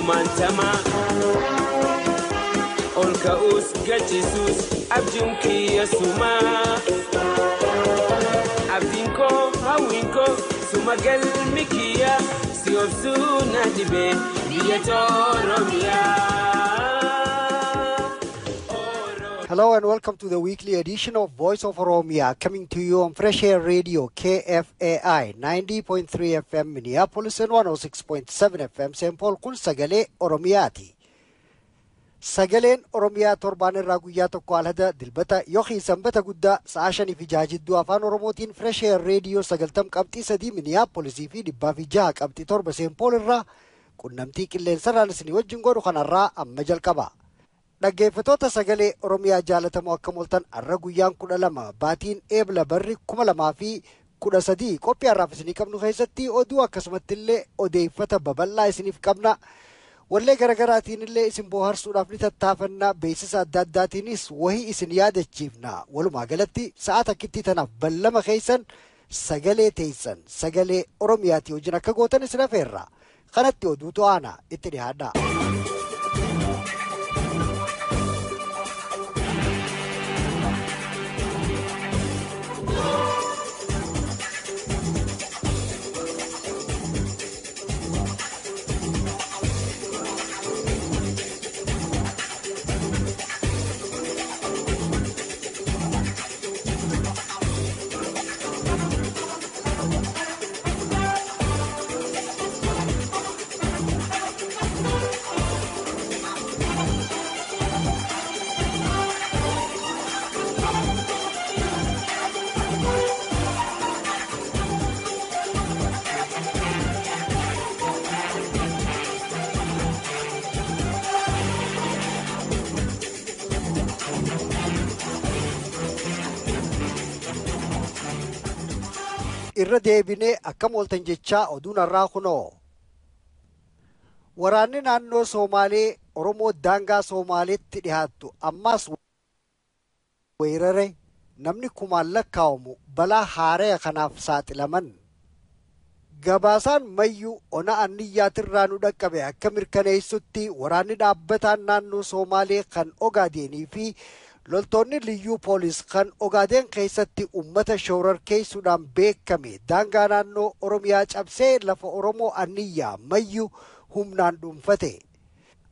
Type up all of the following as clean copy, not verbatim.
kumantama olka'us gachisus abjunki yasuma abdinko hawinko sumagal mikiya siofsuna dibe biyatoromia. Hello and welcome to the weekly edition of Voice of Oromia, coming to you on Fresh Air Radio KFAI 90.3 FM Minneapolis and 106.7 FM St. Paul kun Sagale Oromiyaati. Sagaleen Oromiyaa torbaan irraa guyyaa tokko alhada dilbata yookiin sanbata guddaa sa'a 5 fi 6 jidduu afaan Oromootiin Fresh Air Radio 90.3 Minneapolis fi 106 qabxii 7 St. Paul irraa qunnamtii qilleensarraan isinii wajjin godhu kanarraa amma jalqaba. Dhaggeeffatoota sagalee Oromiyaa jaalatamoo akka mul'atan arra guyyaan 12 baatiin eebla barri 2013 qophii har'aaf isinii qabnu keessatti oduu akkasumatti illee odeeffata babal'aa isiniif qabna. Wallee garagaraatiin illee isin bohaarsuudhaaf ni tattaafannaa beeksisa adda addaatiinis wahii isin yaadachiifna. Walumaa galatti sa'a takkitti tanaaf ballama keessan sagalee teessan sagalee Oromiyaati wajjin akka gootan isin afeerra. Kanatti oduutu aana itti dhiyaadha. Irra deebinee akka mooltan jechaa oduun har'aa kunoo. Waraanni naannoo Somaalee Oromoo daangaa Somaaleetti dhiyaattu ammas weerare namni kumaan lakkaa'amu balaa haaraya kanaaf saaxilaman. Gabaasaan mayyuu ona anniyyaatirraa nu dhaqqabe akka mirkaneessutti waraanni dhaabbataan naannoo Somaalee kan Ogaadeenii fi loltoonni liyyuu poolis kan Ogaadeen keessatti ummata shororkeessuudhaan beekame daangaa naannoo Oromiyaa cabsee lafa Oromoo anniyyaa mayyuu humnaan dhuunfate.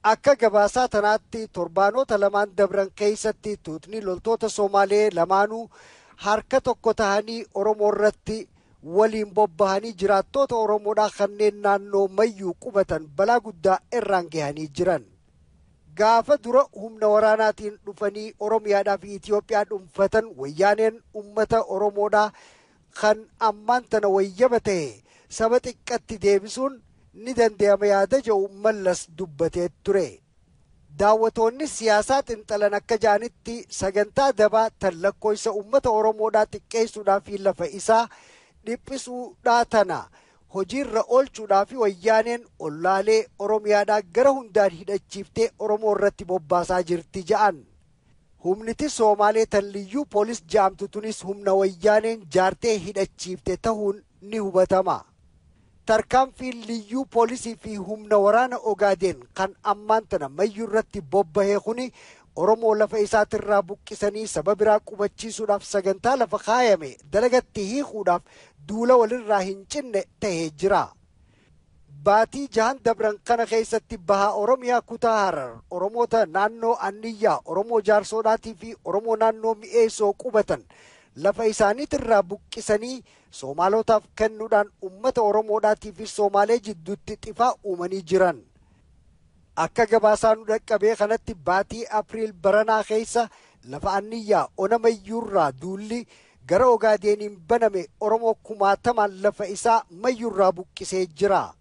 Akka gabaasaa tanaatti torbaanota lamaan dabran keessatti tuutni loltoota Somaalee lamaanuu harka tokko tahanii Oromoo irratti waliin bobbahanii jiraattoota Oromoodhaa kanneen naannoo mayyuu qubatan balaa guddaa irraan gahanii jiran. Gaafa dura humna waraanaatiin dhufanii Oromiyaadhaa fi Itoophiyaa dhuunfatan wayyaaneen ummata Oromoodhaa kan ammaan tana wayyaba ta'e saba xiqqatti deebisuun ni danda'ama yaada jedhu mallas dubbatee ture. Daawwatoonni siyaasaa xinxalan akka ja'anitti sagantaa dabaa tan lakkoofsa ummata Oromoodhaa xiqqeessuudhaa fi lafa isaa dhiphisuudhaa tana hojiirra oolchuudhaa fi wayyaaneen ollaalee Oromiyaadhaa gara hundaan hidhachiiftee Oromoo irratti bobbaasaa jirti ja'an. Humniti Somaalee tan liyyuu poolis ja'amtu tunis humna wayyaaneen jaartee hidhachiifte ta'uun ni hubatama. Tarkaanfiin liyyuu poolisii fi humna waraana Ogaadeen kan ammaan tana mayyuu irratti bobbahee kuni Oromoo lafa isaatirraa buqqisanii saba biraa qubachiisuudhaaf sagantaa lafa kaayame dalagatti hiikuudhaaf duula walirraa hin cinne ta'ee jira. Baatii jahan dabran kana keessatti bahaa Oromiyaa kutaa Harar Oromoota naannoo Anniyyaa Oromoo Jaarsoodhaatii fi Oromoo naannoo Mi'eessoo qubatan lafa isaaniitirraa buqqisanii Somaalotaaf kennuudhaan ummata Oromoodhaatii fi Somaalee jidduutti xifaa uumanii jiran. Akka gabaasaa nu dhaqqabee kanatti baatii Apriil baranaa keessa lafa Anniyyaa ona mayyuurraa duulli gara Ogaadeeniin baname Oromoo 60,000 lafa isaa mayyuurraa buqqisee jira.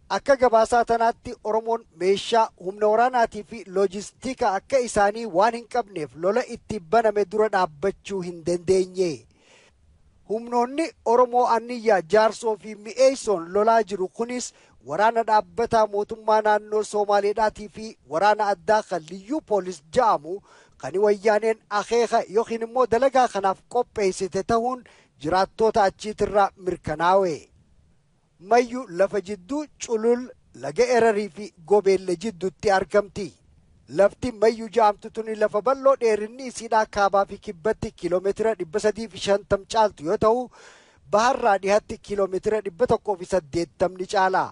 Akka gabaasaa tanaatti Oromoon meeshaa humna waraanaatii fi loojistiika akka isaanii waan hin qabneef lola itti baname dura dhaabbachuu hin dandeenye. Humnoonni Oromoo Anniyyaa Jaarsoo fi Mi'eessoon lolaa jiru kunis waraana dhaabbataa mootummaa naannoo Somaaleedhaatii fi waraana addaa kan liyyuu poolis ja'amu kan wayyaaneen akeeka yookiin immoo dalagaa kanaaf qopheessite ta'uun jiraattoota achiitirraa mirkanaawe. Mayyu lafa jidduu culul laga Erarii fi Gobeelle jidduutti argamti. Lafti Mayyuu jedhamtu tuni lafa bal'oo dheerinni isiidhaa kaabaa fi kibbatti kiiloomeetira 350 caaltu yoo ta'u, baharraa dhiyaatti kiiloomeetira 180 caala.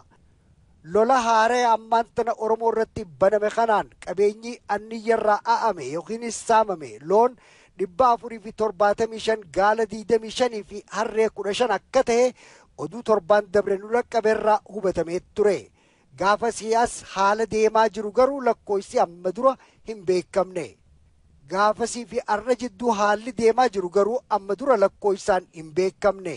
Lola haaree ammaan tana Oromoo irratti baname kanaan qabeenyi anniyyarraa a'ame yookiin saamame loon 475 gaala 25 fi harree 15 akka ta'e oduu torbaan dabre nu laqqabeerraa hubatamee ture. Gaafa siyaas haala deemaa jiru garuu lakkoofsi amma dura hin beekamne. Gaafasii fi arra jidduu haalli deemaa jiru garuu amma dura lakkoofsaan hin beekamne.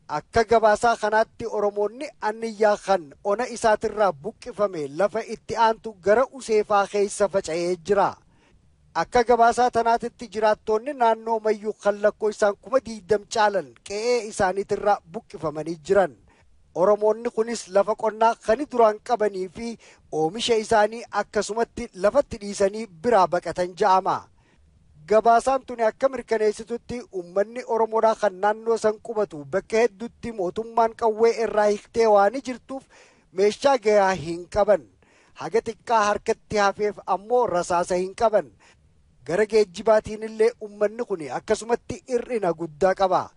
Akka gabaasaa kanaatti Oromoonni anniyyaa kan ona isaatirraa buqqifame lafa itti aantu gara Useefaa keessa faca'ee jira. Akka gabaasaa tanaatitti jiraattonni naannoo Mayyuu kan lakkoofsaan 20 caalan qe'ee isaaniitirraa buqqifamanii jiran. Oromoonni kunis lafa qonnaa kan duraan qabanii fi oomisha isaanii akkasumatti lafatti dhiisanii biraa baqatan ja'ama. Gabaasaan tuni akka mirkaneessitutti uummanni Oromoodhaa kan naannoo san qubatu bakka hedduutti mootummaan qawwee irraa hiiktee waan jirtuuf meeshaa gahaa hin qaban. Haga xiqqaa harkatti hafeef ammoo rasaasa hin qaban. Gara geejjibaatiin illee uummanni kun akkasumatti hir'ina guddaa qaba.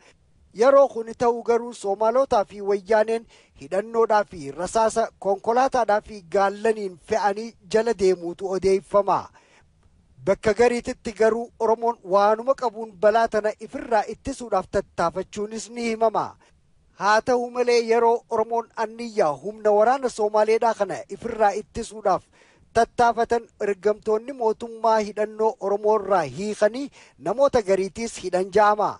Yeroo kun ta'u garuu Somaalotaa fi Wayyaaneen hidhannoodhaa fi rasaasa konkolaataadhaa fi gaallaniin fe'anii jala deemuutu odeeffama. Bakka gariititti garuu Oromoon waanuma qabuun balaa tana ifirraa ittisuudhaaf tattaafachuunis ni himama. Haa ta'u malee yeroo Oromoon anniyyaa humna waraana Somaaleedhaa kana ifirraa ittisuudhaaf tattaafatan ergamtoonni mootummaa hidhannoo Oromoorraa hiikanii namoota gariitiis hidhan ja'ama.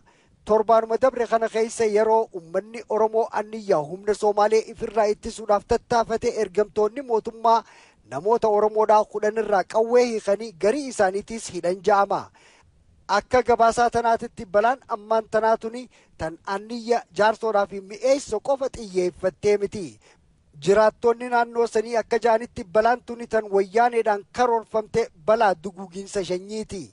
Torbaanuma dabre kana keessa yeroo uummanni Oromoo anniyyaa humna Somaalee ifirraa ittisuudhaaf tattaafate ergamtoonni mootummaa namoota Oromoodhaa 10 irraa qawwee hiikanii garii isaaniitiis hidhan ja'ama. Akka gabaasaa tanaatitti balaan ammaan tanaatuni tan anniyya jaarsoodhaa fi mi'eessa qofa xiyyeeffattee miti. Jiraattonni naannoo sanii akka jaanitti balaan tuni tan Wayyaaneedhaan karoorfamte balaa duguuginsa sanyiiti.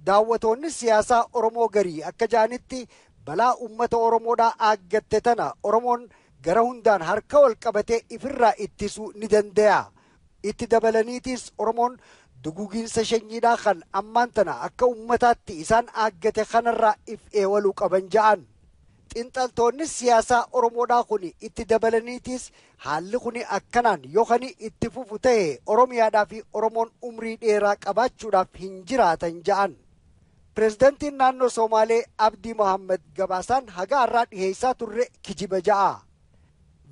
Daawwatoonni siyaasaa Oromoo garii akka jaanitti balaa uummata Oromoodhaa aaggatte tana Oromoon gara hundaan harka wal qabatee ifirraa ittisuu ni danda'a. Itti dabalaniitis Oromoon duguuginsa sanyiidhaa kan ammaan tana akka uummataatti isaan aaggate kanarraa if eewaluu qaban ja'an. Xinxaltoonni siyaasaa Oromoodhaa kun itti dabalaniitis haalli kun akkanaan yookaan itti fufu ta'e Oromiyaadhaa fi Oromoon umrii dheeraa qabaachuudhaaf hin jiraatan ja'an. Pireezidantiin naannoo Somaalee Abdii Mohaammed gabaasaan haga har'aa dhiheessaa turre kijiba ja'a.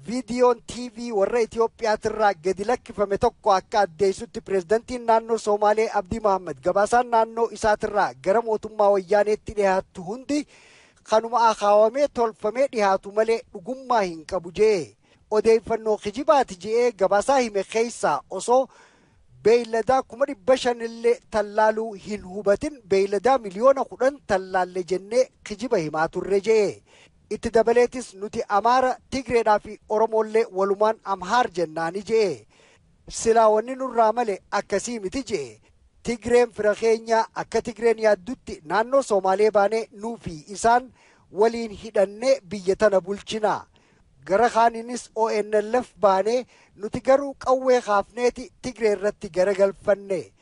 Viidiyoon TV warra Itiyoophiyaatirraa gadi lakkifame tokko akka addeessutti pireezidantiin naannoo Somaalee Abdii Mohaammed gabaasaan naannoo isaatirraa gara mootummaa Wayyaaneetti dhiyaattu hundi kanuma akaawamee tolfamee dhiyaatu malee dhugummaa hin qabu jee. Odeeffannoo kijibaati jee gabaasaa hime keessaa osoo beeyladaa 500,000 illee tallaaluu hin hubatin beeyladaa miliyoona 10 tallaalle jennee kijiba himaa turre jee. Itti dabaleetis nuti Amaara, Tigreedhaa fi Oromoollee walumaan Amhaar jennaani jee. Silaa wanni nurraa malee akkasii miti jee. Tigreen fira keenya akka Tigreen yaaddutti naannoo Somaalee baanee nuu fi isaan waliin hidhannee biyya tana bulchina. Gara kaaniinis ONLF baanee nuti garuu qawwee kaafneeti Tigree irratti garagalfanne.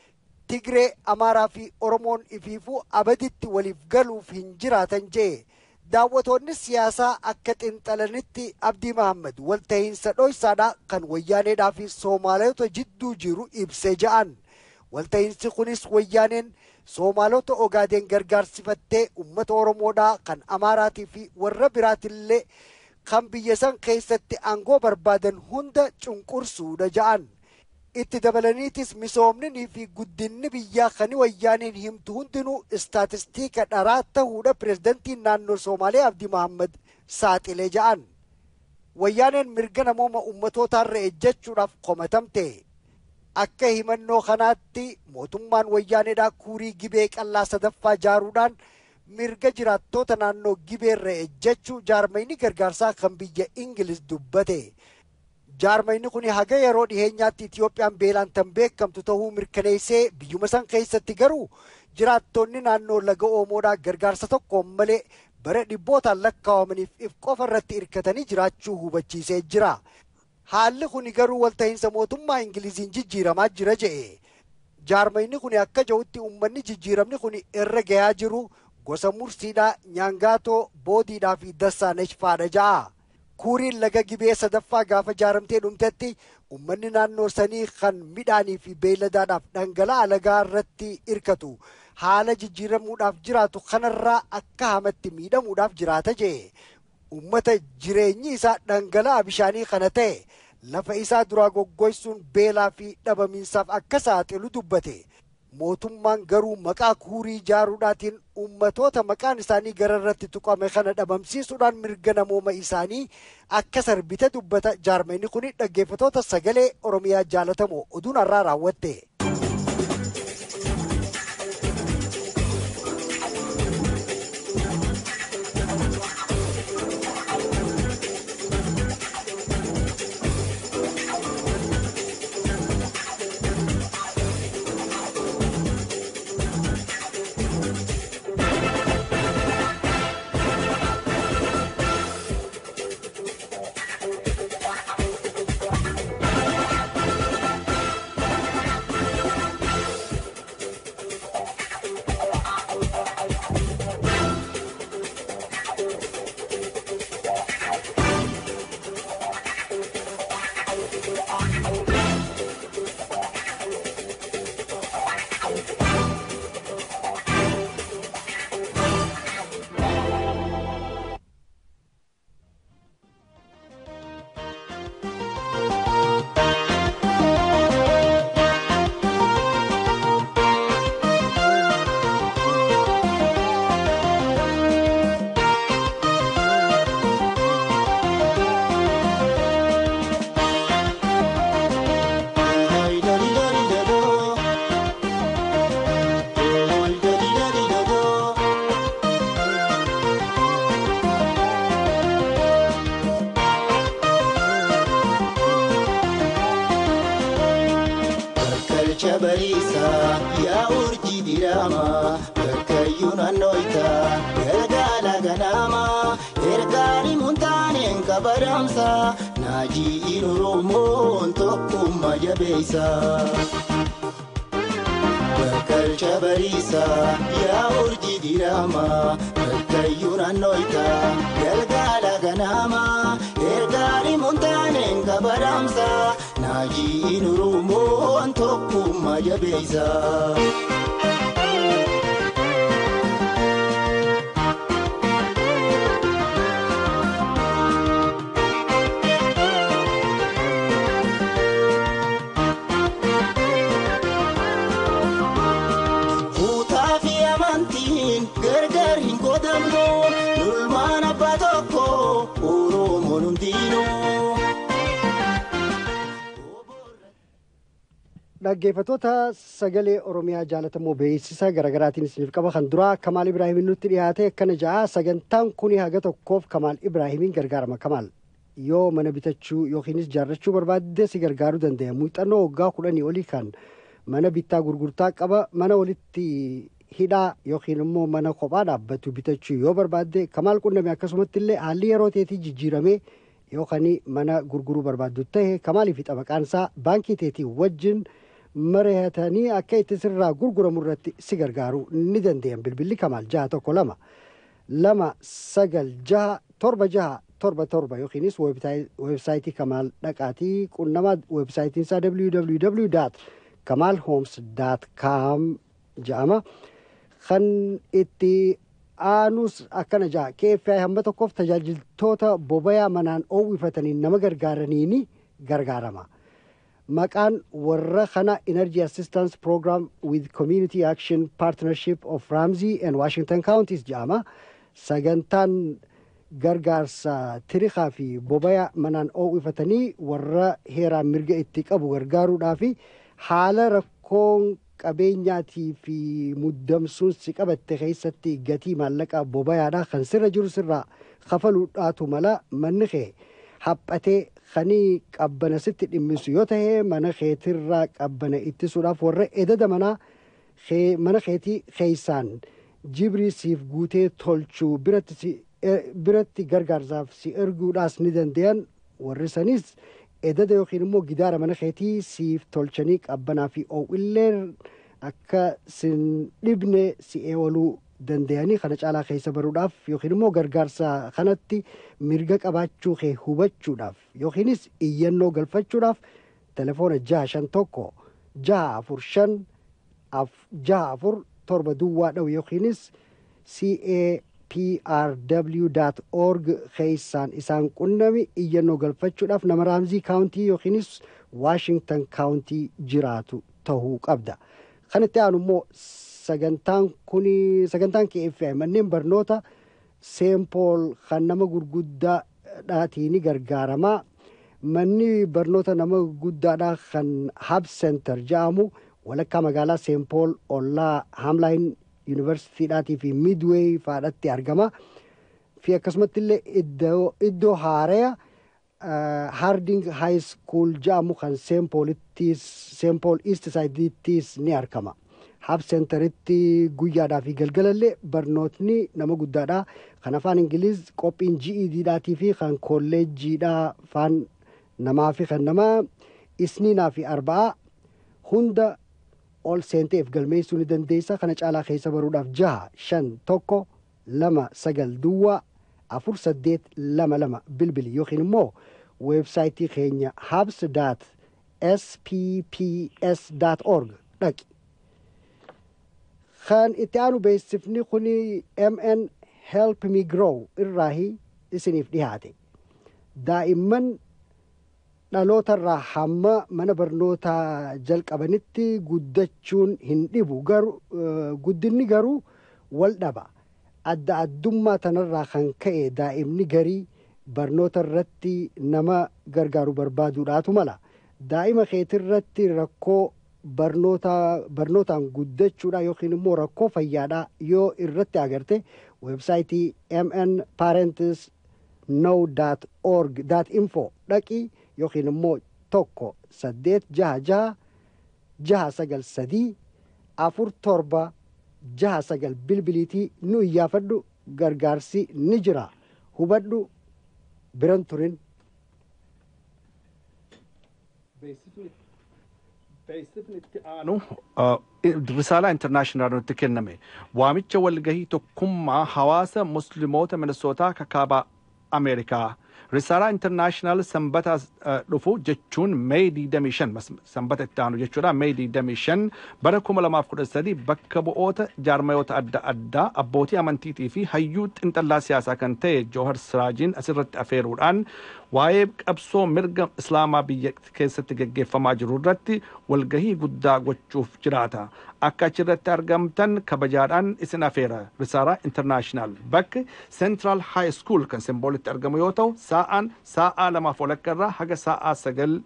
Tigree, Amaaraa fi Oromoon ifiifuu abaditti waliif galuuf hin jiraatan jee. Daawwatoonni siyaasaa akka xinxalanitti Abdii Mohaammed walta'iinsa dhoysaadhaa kan Wayyaaneedhaa fi Soomaalota jidduu jiru ibsee ja'an. Walta'iinsi kunis Wayyaaneen Soomaalota Ogaadeen gargaarsifattee uummata Oromoodhaa kan Amaaraatii fi warra biraatillee kan biyya san keessatti aangoo barbaadan hunda cunqursuudha ja'an. Itti dabalaniitis misoomnii fi guddinni biyyaa kan Wayyaaneen himtu hundinuu istaatistiika dharaa ta'uudha pireezidantiin naannoo Somaalee Abdii Mohaammed saaxilee ja'an. Wayyaaneen mirga namooma ummatootaarra ejjechuudhaaf komatamte. Akka himannoo kanaatti mootummaan Wayyaaneedhaa kuurii gibee qallaa sadaffaa jaaruudhaan mirga jiraattoota naannoo gibeerra ejjechuu jaarmayni gargaarsaa kan biyya Ingiliz dubbate. Jaarmayni kun haga yeroo dhiheenyaatti Itiyoophiyaan beelaan tan beekamtu ta'uu mirkaneessee biyyuma san keessatti garuu jiraattonni naannoo laga Oomoodhaa gargaarsa tokko malee bara dhibbootaan lakkaawamaniif if qofa irratti hirkatanii jiraachuu hubachiisee jira. haalli kuni garuu walta'iinsa mootummaa Ingiliziin jijjiiramaa jira jedhe. Jaarmayni kuni akka jedhutti uummanni jijjiiramni kuni irra gayaa jiru gosa Mursiidhaa, Nyaangaatoo, Boodiidhaa fi Dassaanesh faadha ja'a. Kuuriin laga Gibee sadaffaa gaafa jaaramtee dhumtetti uummanni naannoo sanii kan midhaanii fi beeyladaadhaaf dhangala'aa lagaa irratti hirkatu haala jijjiiramuudhaaf jiraatu kanarraa akka hamatti miidhamuudhaaf jiraata jedhe. Uummata jireenyi isaa dhangala'aa bishaanii kana ta'e lafa isaa duraa goggoysuun beelaa fi dhabamiinsaaf akka saaxilu dubbate. Mootummaan garuu maqaa kuurii ijaaruudhaatiin uummatoota maqaan isaanii gara irratti tuqame kana dhabamsiisuudhaan mirga namooma isaanii akka sarbite dubbata. Jaarmayni kun dhaggeeffatoota sagalee Oromiyaa jaalatamoo oduun har'aa raawwatte. Barisa ya urji dirama berkayunan noita galgala ganama ergani muntanen kabaramsa naji inurumon tokum majabesa berkalcha barisa ya urji dirama berkayunan noita galgala ganama ergani muntanen kabaramsa naji inurumon tokum majabesa dhaggeeffatoota sagalee Oromiyaa jaalatamoo beeksisa garaagaraatiin isiniif qaba kan duraa Kamaal Ibraahimin nutti dhiyaate akkana ja'a. Sagantaan kun haga tokkoof Kamaal Ibraahimin gargaarama. Kamaal yoo mana bitachuu yookiinis jaarrachuu barbaadde si gargaaruu danda'a. Muuxannoo waggaa 10 olii kan mana bittaa gurgurtaa qaba. Mana walitti hidhaa yookiin immoo mana kophaa dhaabbatu bitachuu yoo barbaadde Kamaal qunname. Akkasumatti illee haalli yeroo teetii jijjiiramee yookaan mana gurguruu barbaaddu ta'e Kamaal fi xabaqaan isaa baankii teetii wajjin mari'atanii akka itti sirraa gurguramu irratti si gargaaruu ni danda'an. Bilbilli Kamaal 612 2967677 yookiinis weebsaayitii Kamaal dhaqaatii qunnamaa. Weebsaayitiin isaa www.kamalhomes.com jedhama. Kan itti aanus akkana ja'a. KFI hamma tokkoof tajaajiltoota bobayaa manaan oowwifatanii nama gargaaraniini gargaarama. Maqaan warra kana Energy Assistance Program with Community Action Partnership of Ramsey and Washington Counties jedhama. Sagantaan gargaarsa tirikaa fi bobayaa manaan oowwifatanii warra heeraan mirga itti qabu gargaaruudhaaf haala rakkoon qabeenyaatii fi muddamsuun si qabatte keessatti gatii maallaqaa bobayaadhaa kan sirra jiru sirraa kafaluudhaatu mala manni kee haphatee kanii qabbana sitti dhimmisu yoo ta'e mana keetirraa qabbana ittisuudhaaf warra edada mana keetii keessaan jibrii siif guutee tolchuu biratti gargaarsaaf si erguudhaas ni danda'an. Warri sanis edada yookiin immoo gidaara mana keetii siif tolchanii qabbanaa fi oowwillee akka sin dhibne si eewaluu danda'anii kana caalaa keessa baruudhaaf yookiin immoo gargaarsa kanatti mirga qabaachuu kee hubachuudhaaf yookiinis iyyannoo galfachuudhaaf telefoona 651 645 duwwaa dhawu yookiinis CAPRW.org keessaan isaan qunnami iyyannoo galfachuudhaaf nama raamzii kaawuntii yookiinis waashingtan kaawuntii jiraatu tahuu qabda. Kanatti aanu immoo sagantaan KFI manneen barnoota Seenpool kan nama gurguddaadhaatiin gargaaramaa manni barnoota nama guddaadhaa kan Hub Center jedhamu walakkaa magaalaa Seenpool ollaa Hamline Universityidhaatii fi Midway faadhatti argama fi akkasumatti illee iddoo haaraa Harding High School jedhamu kan Seenpool East Side'ttis ni argama. Hub Centeritti guyyaadhaa fi galgalallee barnootni nama guddaadhaa kan afaan Ingiliz qophiin GED'dhaatii fi kan kolleejjiidhaa afaan namaa fi kan namaa isniinaa fi arba'aa hunda ol seenteef galmeessuu ni dandeessa. Kana caalaa keessa baruudhaaf 65129 duwwaa 4822 bilbili yookiin immoo weebsaayitii keenya hubs.spps.org dhaqi. Kan itti aanu beeksifni kuni MN Help Me Grow irraahi isiniif dhihaate. Daa'imman dhalootarraa hamma mana barnootaa jalqabanitti guddachuun hin dhibu guddinni garuu wal dhaba. Adda addummaa tanarraa kan ka'e daa'imni garii barnoota irratti nama gargaaru barbaaduudhaatu mala. Daa'ima keetirratti rakkoo barnootaan guddachuudha yookiin immoo rakkoo fayyaadhaa yoo irratti agarte weebsaayitii mnparentsnow.org.info dhaqii yookiin immoo 1-893-47-69 bilbiliitii nu iyyaafadhu gargaarsi ni jira hubadhu biran turin. Beeksifni itti aanu risaalaa intarnaashinaal nutti kenname waamicha walgahii tokkummaa hawaasa musliimoota Minisootaa kakaabaa Ameerikaa risaalaa intarnaashinaal sanbata dhufu jechuun May 25 sanbata itti aanu jechuudha. May 25 bara 2013 bakka bu'oota jaarmayoota adda addaa abbootii amantiitii fi hayyuu xinxallaa siyaasaa kan ta'e Joohar Siraajiin asirratti afeeruudhaan waa'ee qabsoo mirga islaamaa biyya keessatti gaggeeffamaa jiru irratti walgahii guddaa gochuuf jiraata. Akka achirratti argamtan kabajaadhaan isin afeera. Risaalaa intarnaashinaal bakki Central High School kan Semboolitti argamu yoo ta'u saa'aan saa'aa 2:00 irraa haga saa'aa 9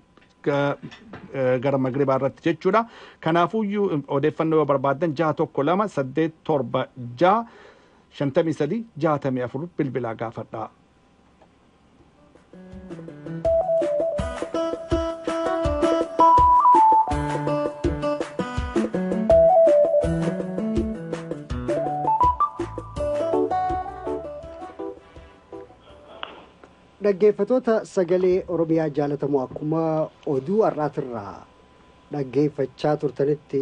gara magribaa irratti jechuudha. Kanaafuyyuu odeeffannoo yoo barbaadan 612-876-53-64 bilbilaa gaafadhaa. Dhaggeeffatoota sagalee Oromiyaa jaalatamoo akkuma oduu har'aatirraa dhaggeeffachaa turtanitti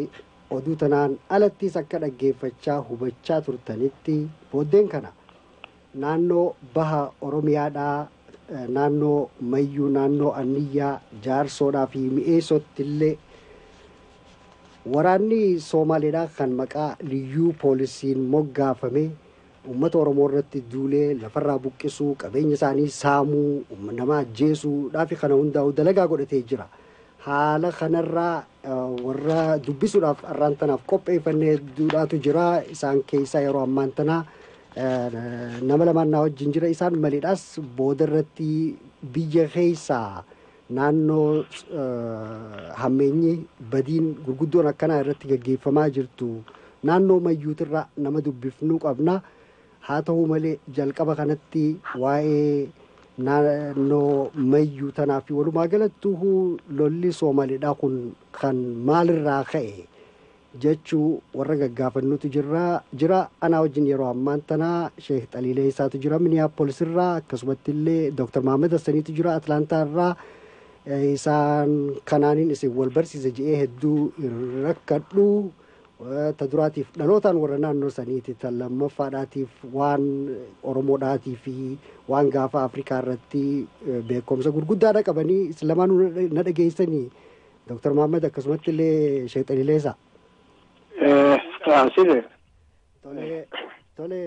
oduu tanaan alattis akka dhaggeeffachaa hubachaa turtanitti booddeen kana naannoo baha Oromiyaadhaa naannoo Mayyuu naannoo Anniyyaa Jaarsoodhaa fi Mi'eesootti illee waraanni Soomaaliidhaa kan maqaa liyyuu poolisiin moggaafame ummata Oromoo irratti duulee lafarraa buqqisuu qabeenya isaanii saamuu nama ajjeesuudhaa fi kana hundaa'u dalagaa godhatee jira. Haala kanarraa warra dubbisuudhaaf har'aan tanaaf qopheeffannee duudhaatu jira. Isaan keessaa yeroo ammaan tanaa nama lamaan naa wajjin jira. Isaan maleedhaas booda irratti biyya keessaa naannoo hammeenyi badiin gurguddoon akkanaa irratti gaggeeffamaa jirtu naannoo Mayyuutirraa nama dubbifnuu qabna. Haa ta'u malee jalqaba kanatti waa'ee naannoo Mayyuu tanaa fi walumaa galattuu lolli Soomaaliidhaa kun kan maalirraa ka'e jechuu warra gaggaafannutu jira. Anaa wajjin yeroo ammaan tanaa Sheekh Xaliilee isaatu jira Miniyaapolis irraa akkasumatti illee Dr. Mahammad Hassaniitu jira Atlaantaa irraa isaan kanaanin isin wal barsiisa je'ee hedduu rakkadhu ta duraatiif dhalootaan warra naannoo saniiti ta lammaffaadhaatiif waan Oromoodhaatii fi waan gaafa Afrikaa irratti beekumsa gurguddaadha qabanii isin lamaanuu na dhageessanii Dr. Muhammad akkasumatti illee Sheekh Xaliileesaa. Tole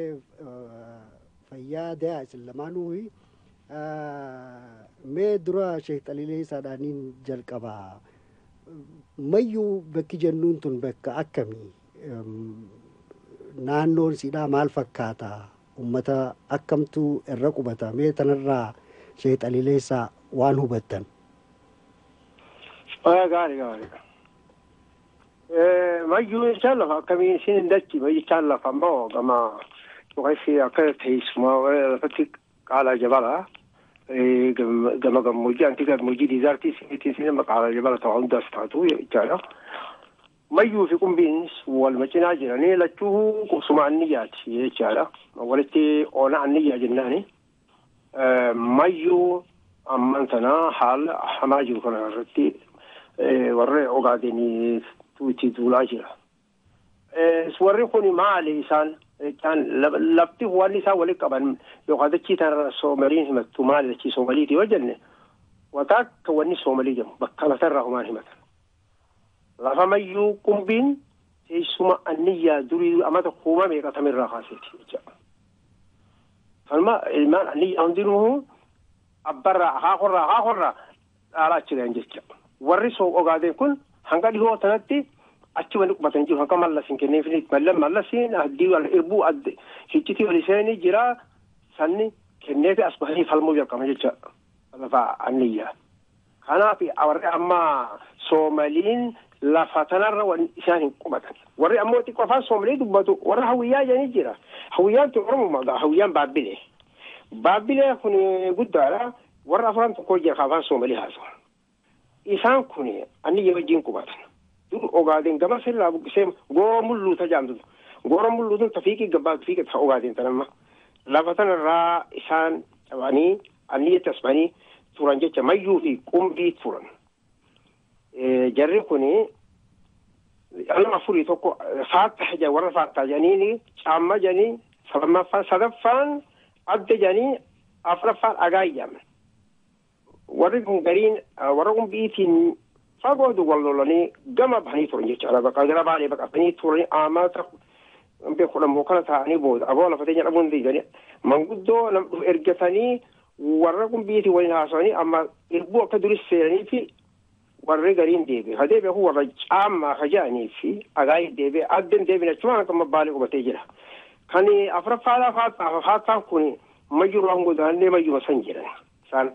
fayyaa dayaa isin lamaanuu mee dura Sheekh Xaliileesaadhaaniin jalqabaa mayyuu bakki jennuun tun bakka akkamii naannoon siidhaa maal fakkaata ummata akkamtu irra qubata mee tanarraa Sheekh Xaliileesaa waan hubattan. Gaarii. Mayyuu insaan lafa akkamii isin hin dachi mayyichaan lafa ammoo gama dhugaatti akka teessuma lafatti qaalaa jabalaa. Gama gammoojjii anti gammoojjii diizaartii sibiitiin sinima qaalaa jabala ta'aa hundaas taatu jechaadha. Mayyuu fi qumbiinis wal macinaa jiranii lachuu qubsuma anniyyaati jechaadha. Walitti oona anniyyaa jennaani. Mayyuu amman sanaa haala hamaa jiru kana irratti warra Ogaadenii itti duulaa jira. Warri kun maali isaan? Lafti waan isaa walitti qaban yookaan dachii tanarra Soomaliin himattu maali dachii Soomaliiti yoo jenne wataa akka wanni Soomalii jedhamu bakka lafarraa humaan himatan. Lafa mayyuu qumbiin teessuma anniyyaa durii amata kuuma meeqatamirraa kaaseeti jechuudha. Falma ilmaan anniyyaa hundinuu abbarraa haakorraa dhaalaa achi gahan jechuudha. Warri Ogaaden kun hanga dhihoo tanatti achi wali qubatan jiru hanga mallasin kenneefini mallasiin addii wal irbuu adde hiccitii wal iseenii jira sanni kenneefi as bahanii falmuu jalqaban jecha lafa anniyyaa. Kanaaf warri amma Soomaliin lafa tanarra isaan hin qubatan. Warri ammoo xiqqoo afaan Soomalii dubbatu warra hawiyyaa jedhanii jira. Hawiyyaan tun Oromoo hawiyyaan Baabbilee. Baabbilee kun guddaadha. Warra afaan tokko jira afaan Soomalii haasawa. Isaan kun anniyyaa wajjin qubatan. Dur Ogaaden gama sirraa buqqisee goora mulluuta jaamtu. Goora mulluutun tafiiqii gabbaatu fiiqa ta'a Ogaaden tanamma. Lafa tanarraa isaan qabanii anniyyatti as bahanii turan jecha mayyuu fi qumbii turan. Jarri kuni nama afurii tokko faattaa warra faattaa janiini caamma janii sadaffaan adda janii afuraffaan agaayyaman. Warri kun gariin warra qumbiitiin fagootu wal lolanii gama bahanii turan jechaadha. Bakka gara baalee baqatanii turanii amata beekudhamoo kana ta'anii booda aboo lafatee jedhamuun diiganii manguddoo nama ergatanii warra qumbiitiin waliin haasawanii amma irbuu akka duris seenanii fi warri gariin deebi'e. Ha deebi'e kun warra caammaa haja'anii fi agaayii deebi'e addeen deebiin achumaan akka baalee qubatee jira. Kan afuraffaadhaaf haasaan kun mayyuu waan godaannee mayyuma san jedhan isaan.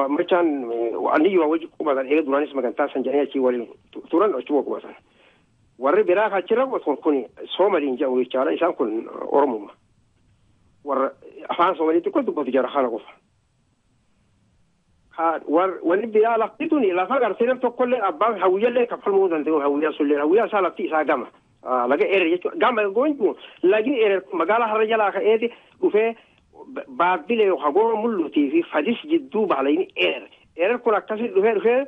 Macaan anniyyuu wajji qubatan eega duraanis magantaa san jedhanii achii waliin turan achuma qubatan. Warri biraa achirra qubatan kun Soomaliin jedhamu jechaadha. Isaan kun Oromuma. Warra afaan Soomaliin xiqqoo dubbatu jara kana qofa. Wanni biraa lafti tuni lafa gartee nam tokkollee abbaan hawwiyyallee kaffalmuu danda'u hawwiyyaa sullee hawwiyyaa isaa lafti isaa gama. Laga erer jechuudha. Gama goonjuun lagni erer magaalaa harra jalaa ka'eeti dhufee Baabbilee yookaan goora mulluutii fi fadis jidduu baalayni erer kun akkasii dhufee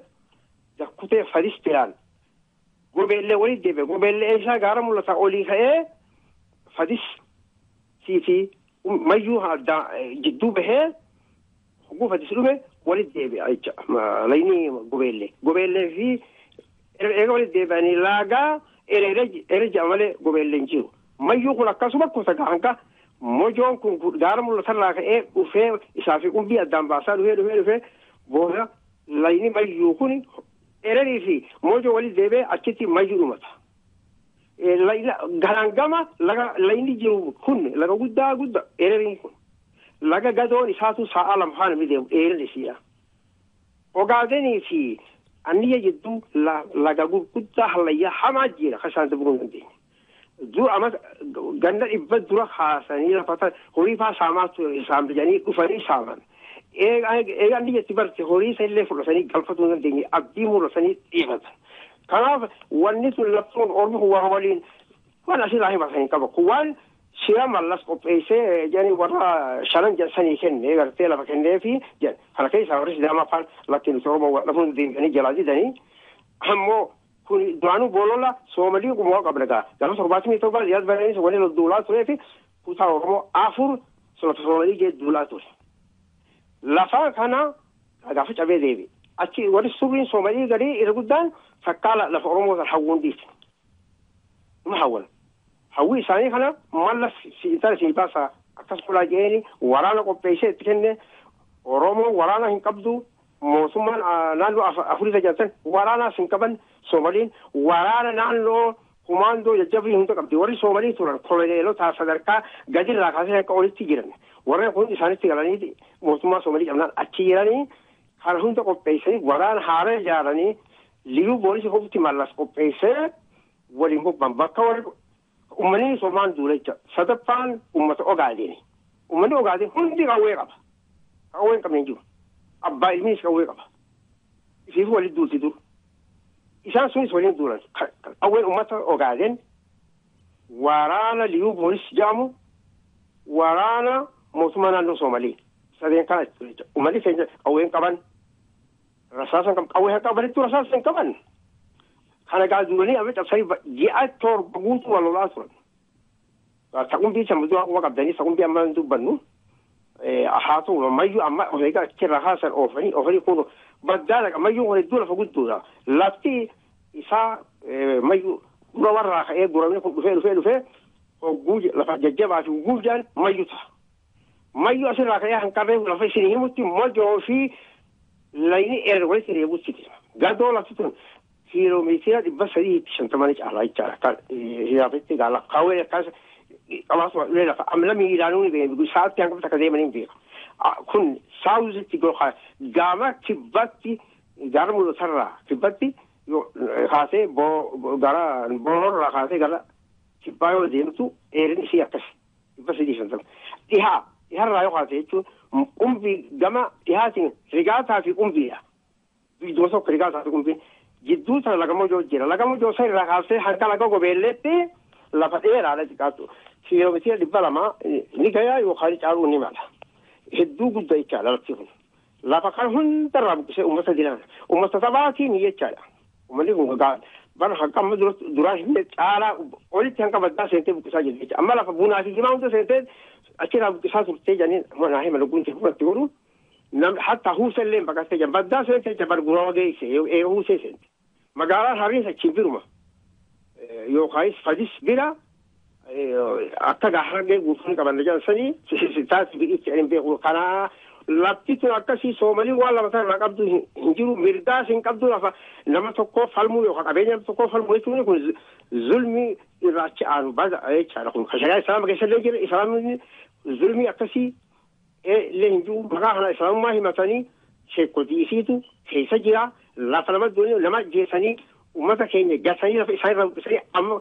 jakkutee fadis biraan gobeellee walitti deebi'e gobeellee isaa gaara mul'ata olii ka'ee fadis fi mayyuu jidduu bahee hogguu fadis dhufe walitti deebi'a jecha layni gobeellee fi eega walitti deebi'anii laagaa erer malee gobeelleen jiru mayyuu kun akkasuma kuusa gahanka. Mojoon kun gaara mul'atarraa ka'ee dhufee isaa fi qumbii addaan baasaa dhufee booda layni mayyuu kun ererii fi mojoo walitti deebi'ee achitti mayyuu dhumata. Garaan gama layni jiru kun laga guddaa ereriin kun laga gadoon isaatu sa'a lama faana miidhamu dheerina isiidha. Ogaadenii fi anniyya jidduu laga guddaa hallayyaa hamaa jira kan isaan dabaluu hin dandeenye. Ganda dhibba dura haasanii lafata horii faa saamaatu saamjanii dhufanii saaman. Eega anniyyatti barte horii isa illee fudhatanii galfatuu hin dandeenye abdii murasanii dhiifatan. Kanaaf wanni sun laftuun ormi waa waliin waan asirraa himatanii qaba. Waan shira mallas qopheessee jani warra shanan jansanii kenne gartee lafa kennee fi kana keessa warri sidaama afaan lakkin Oromoo lafuun deemanii jalaa didanii ammoo kun duraanuu boolola Soomalii gumoo qablagaa gama 77 yaad baranii waliin duulaa turee fi kutaa Oromoo afur Soomalii jee duulaa ture lafa kana gaafa cabee deebi achi warri suuriin Soomalii garii irra guddaan fakkaala lafa Oromoo san hawwuun dhiise ma hawwan hawwi isaanii kana mallas siintara siibaasa akkas kulaa jeeni waraana qopheessee itti kenne Oromoo waraana hin qabdu mootummaan naannoo Afrikaa jantan waraana hin qaban Soomaliin waraana naannoo kumaandoo jajjabii hunda qabdi warri Soomalii turan koloneelota sadarkaa gadirraa kaasee akka olitti jiran warreen kun isaanitti galanii mootummaa Soomalii qabnaan achi jiranii kana hunda qopheessanii waraana haaraa ijaaranii liyyuu boolisii hubti mallas qopheessee waliin bobban bakka warri ummanni Soomaan duulecha sadaffaan ummata Ogaadeeni ummanni Ogaadeen hundi qawwee qaba qawwee hin qabne jiru abbaa ilmiis qawwee qaba isiif waliin duulti dur isaan sunis waliin duulan qawween ummata Ogaadeen waraana liyyuu boolis jaamu waraana mootummaa naannoo Soomalii sadeen kana ummanni keenya qawween qaban rasaasan qawwee qabanitti rasaasan qaban kana gaazulanii amma cabsanii ji'a torba guutuu walolaa turan saqumbii sammuuduu akkuma qabdanii saqumbii amma hin dubbannu haa ta'u mayyuu amma ofeegaa achirraa haasan oofanii kun baddaadha mayyuu kun hedduu lafa gudduudha lafti isaa mayyuu dura warraa ka'ee guramee kun dhufee hogguu lafa jajjabaa fi guujaan mayyuu ta'a mayyuu asirraa ka'ee hanqarree lafa isin himutti majoo fi layni walitti reebutti gadoo lafti tun kiiloomeetira 350 caalaa jechaadha kan hiyaafitti gaala kaawwee akkas qabaasuma ulee lafa amla miidhaanuu ni beeku saatti hanga takka deemanii beeku kun saawuzitti gocha gaama kibbatti gara mul'atarraa kibbatti kaasee gara boororraa kaasee gara kibbaa yoo deemtu dheerinni isii akkas 350 dhiharraa yoo kaasee jechuun qumbii gama dhihaatiin rigaataa fi qumbiidha biiduma tokko rigaataa fi qumbii jidduu sana laga mojoo jira laga mojoo sana irraa kaasee hanga laga gobeelleetti lafa dheeraadha xiqqaatu kiiloomeetira 200 ni gayaa yookaan caaluu ni mala hedduu guddaa jechaadha lafti kun lafa kan hundarraa buqqisee uummata dilaan uummata sabaatiin jechaadha uummanni kun bara hanga amma duraa hin caalaa olitti hanga baddaa seentee buqqisaa jirti jecha amma lafa bunaa fi jimaa hunda seentee achirraa buqqisaa turtee janiin naa hima lugguun fudhatti godhu hatta huuselleen baqattee jan baddaa seentee jabar guraa geesse huusee seente magaalaan hariin achiin biruma yookaan fadis bira akka gaharree guutuun qaban jansanii taasi biqitti hin beeku kanaa lafti tun akkasii Soomaliin waan lama sana qabdu hin jiru mirgaas hin qabdu lafa nama tokkoo falmuu yookaan qabeenya nama tokkoo falmuu jechuun kun zulmii irraachi aanu bada jechaadha kun shari'aa islaama keessallee jira islaamni zulmii akkasii illee hin jiru maqaa kana islaamummaa himatanii sheekotiisiitu keessa jira lafa nama jeessanii ummata keenya gasanii lafa isaan irraa buqqisanii amma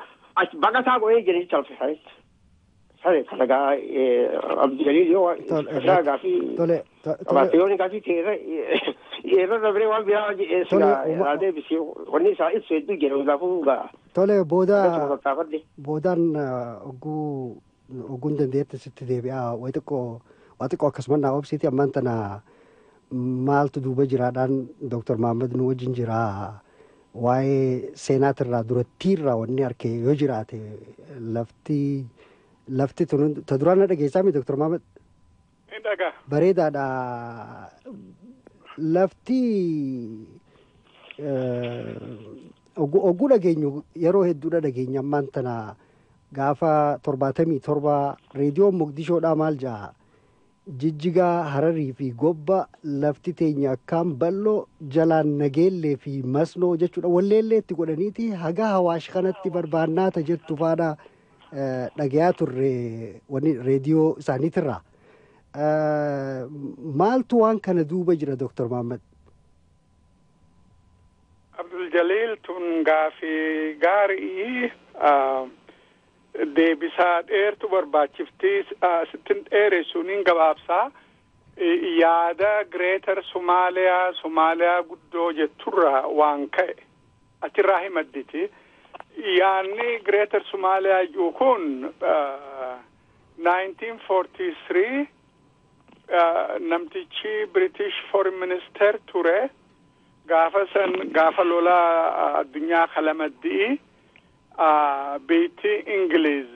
baqataa godhee jiran jecha lafa isaanii sare kalagaa Abdul Jalil yoo isaa gaafii qabaatee gaafii teera dabree waan biraa yaadee bisi wanni isaa ibsu hedduu jedhamu gaafuu gaa tole boodaan oguun dandeetti sitti deebi'aa waa xiqqoo akkasuma naa obsiiti ammaan tana maaltu duuba jiraadhaan Dr. Mahammad nu wajjin jiraa waa'ee seenaatirraa durattiirraa wanni harkee yoo jiraate lafti ta duraan na dhageessaa mi Dr. Mahammad? Dhagaa. Bareedaadha. Lafti oguu dhageenyu yeroo hedduudha dhageenya ammaan tana gaafa 77 reediyoon Moqdishoodhaa maal ja'a Jijjigaa Hararii fi Gobba lafti teenya akkaan bal'oo jalaan nageellee fi masnoo jechuudha walleellee itti godhaniiti haga Hawaash kanatti barbaannaata jettu faadha dhagayaa turre wanni reediyoo isaaniitirraa. Maaltu waan kana duuba jira Dr. Mahammad? Abdul Jalil tun gaafii gaarii deebisaa dheertu barbaachiftii sittin dheeressuuniin gabaabsaa yaada Greater Somaaliyaa guddoo jetturraa waan ka'e achirraa himadditi yaanni Greater Somaaliyaa jiru kun 1943 namtichi British Foreign Minister ture gaafa lola addunyaa kalamaddii beeyti Ingiliz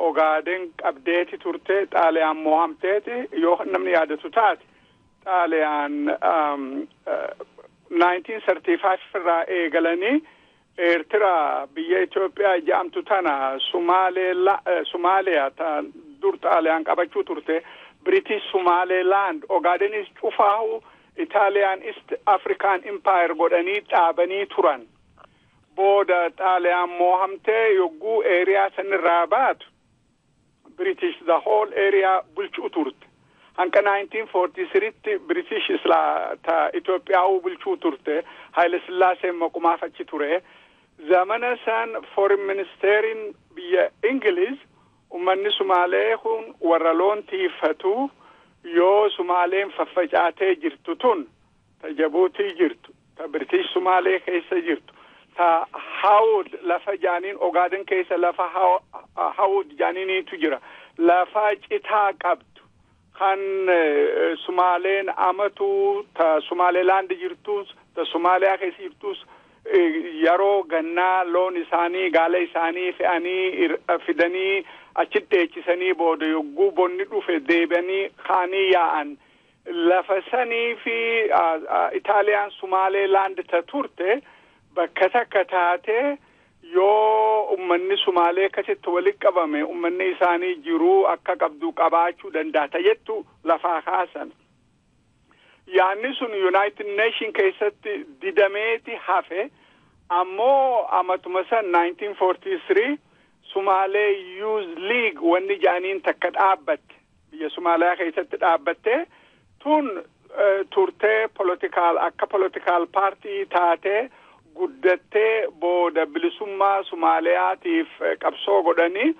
Ogaden qabdeeti turte Xaaliyaan mo'amteeti yoo namni yaadatu taate Xaaliyaan 1935 irraa eegalanii Eertira biyya Itoophiyaa jedhamtu tana Somaaliyaa ta dur Xaaliyaan qabachuu turte British Somaliland Ogadenis cufaahu Italian East African Empire godhanii dhaabanii turan booda Xaaliyaan mo'amtee yogguu area sanirraa baatu British the whole area bulchuu turte hanka 1943tti British ta Itoophiyaa bulchuu turte Haile Sillaasee maqumaaf achi ture zamana san foreign ministerin biyya Ingiliz ummanni Sumaalee kun warra loon tiifatu yoo Sumaaleen faffacaatee jirtu tun ta Jabuutii jirtu ta British Sumaalee keessa jirtu ta Hawd lafa jaaniin Ogaden keessa lafa Hawd jaaniiniitu jira lafa citaa qabdu kan Sumaaleen amatu ta Somaliland jirtus ta Somaaliyaa keessa jirtus yeroo gannaa loon isaanii gaala isaanii fe'anii fidanii achitti eechisanii booda yogguu bonni dhufe deebi'anii kaanii yaa'an lafa sanii fi Itaaliyaan Somaliland ta turte bakka takka taate yoo ummanni Somaalee akkasitti walitti qabame ummanni isaanii jiruu akka qabdu qabaachuu danda'a jettu lafaa kaasan. Yaanni sun United Nation keessatti didameeti hafe ammoo amatuma san 1943 Somaalee Youth League wanni jaaniin takka dhaabbatte biyya Somaaliyaa keessatti dhaabbatte tun turtee akka political party taatee guddattee booda bilisummaa Somaaliyaatiif qabsoo godhanii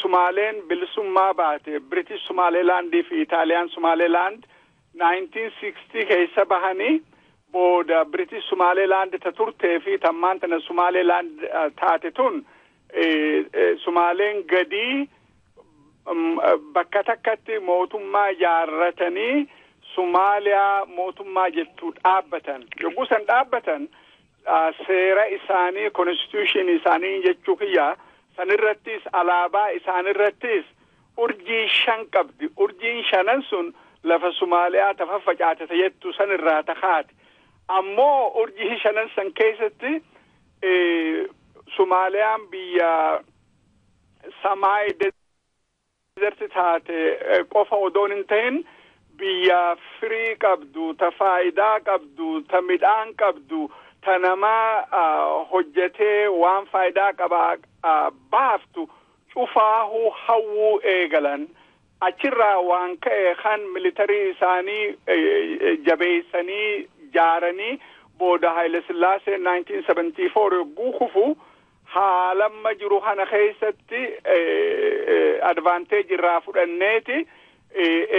Somaaleen bilisummaa baate British Somaliland fi Italian Somaliland 1960 keessa bahanii booda British Somaliland ta turtee fi tammaan tana Somaliland taate tun Somaaleen gadii bakka takkatti mootummaa ijaarratanii Somaaliyaa mootummaa jettu dhaabbatan yogguu san dhaabbatan seera isaanii constitution isaanii jechuu kiyya sanirrattis alaabaa isaanirrattis urjii 5 qabdi urjiin 5 sun lafa Somaaliyaa tafaffacaate jettu sanirraa tahaati ammoo urjii 5 san keessatti Somaliyaan biyya Samaay desert taate qofa odoon hin ta'in biyya firii qabdu ta faayidaa qabdu ta midhaan qabdu ta namaa hojjetee waan faayidaa qabaa baaftu cufaahu hawwuu eegalan achirraa waan ka'e kan militarii isaanii jabeessanii jaaranii booda Haile Sillaasee 1974 yogguu kufu haalamma jiru kana keessatti advantage irraa fudhanneeti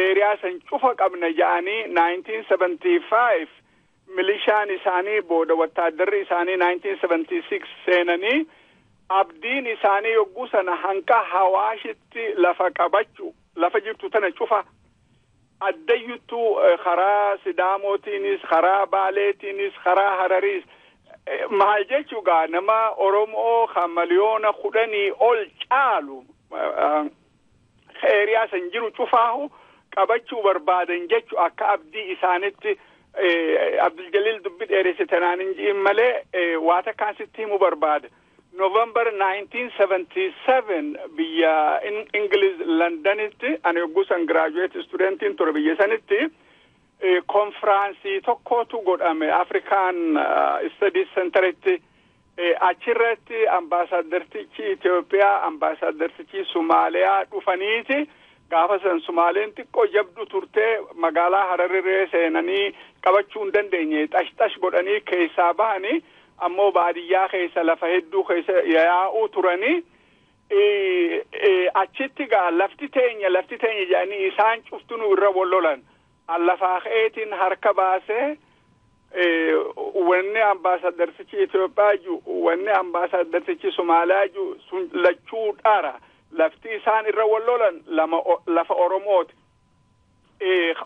area san cufa qabna jaanii 1975 milishaan isaanii booda wattaaddarri isaanii 1976 seenanii abdiin isaanii yogguu sana hanqa hawaashitti lafa qabachu lafa jirtu tana cufa addayyutu karaa Sidaamotiinis karaa Baaleetiinis karaa Harariis maal jechuudha nama Oromoo kan miliyoona 10 ol caalu area san jiru cufaahu qabachuu barbaadan jechu akka abdii isaanitti Abdul Jalil dubbi dheeressitanaan injiin malee waa takkaan sitti himuu barbaada. November 1977 biyya English Londonitti ani yogguu san graduate studentiin ture biyya sanitti konfiraansii tokkotu godhame African Studies Centeritti achirratti ambaasaaddartichi Itoophiyaa ambaasaaddartichi Somaaliyaa dhufaniiti gaafa san Somaaleen xiqqoo jabdu turtee magaalaa Harariree seenanii qabachuu hin dandeenye xash godhanii keessaa bahanii ammoo baadiyyaa keessa lafa hedduu keessa yaa'uu turanii achitti lafti teenya jedhanii isaan cuftunuu irra wallolan allafaa keetiin harka baasee wanni ambaasaaddartichi Itoophiyaa wanni ambaasaaddartichi Somaaliyaa sun lachuu dhara lafti isaan irra wallolan lafa Oromooti.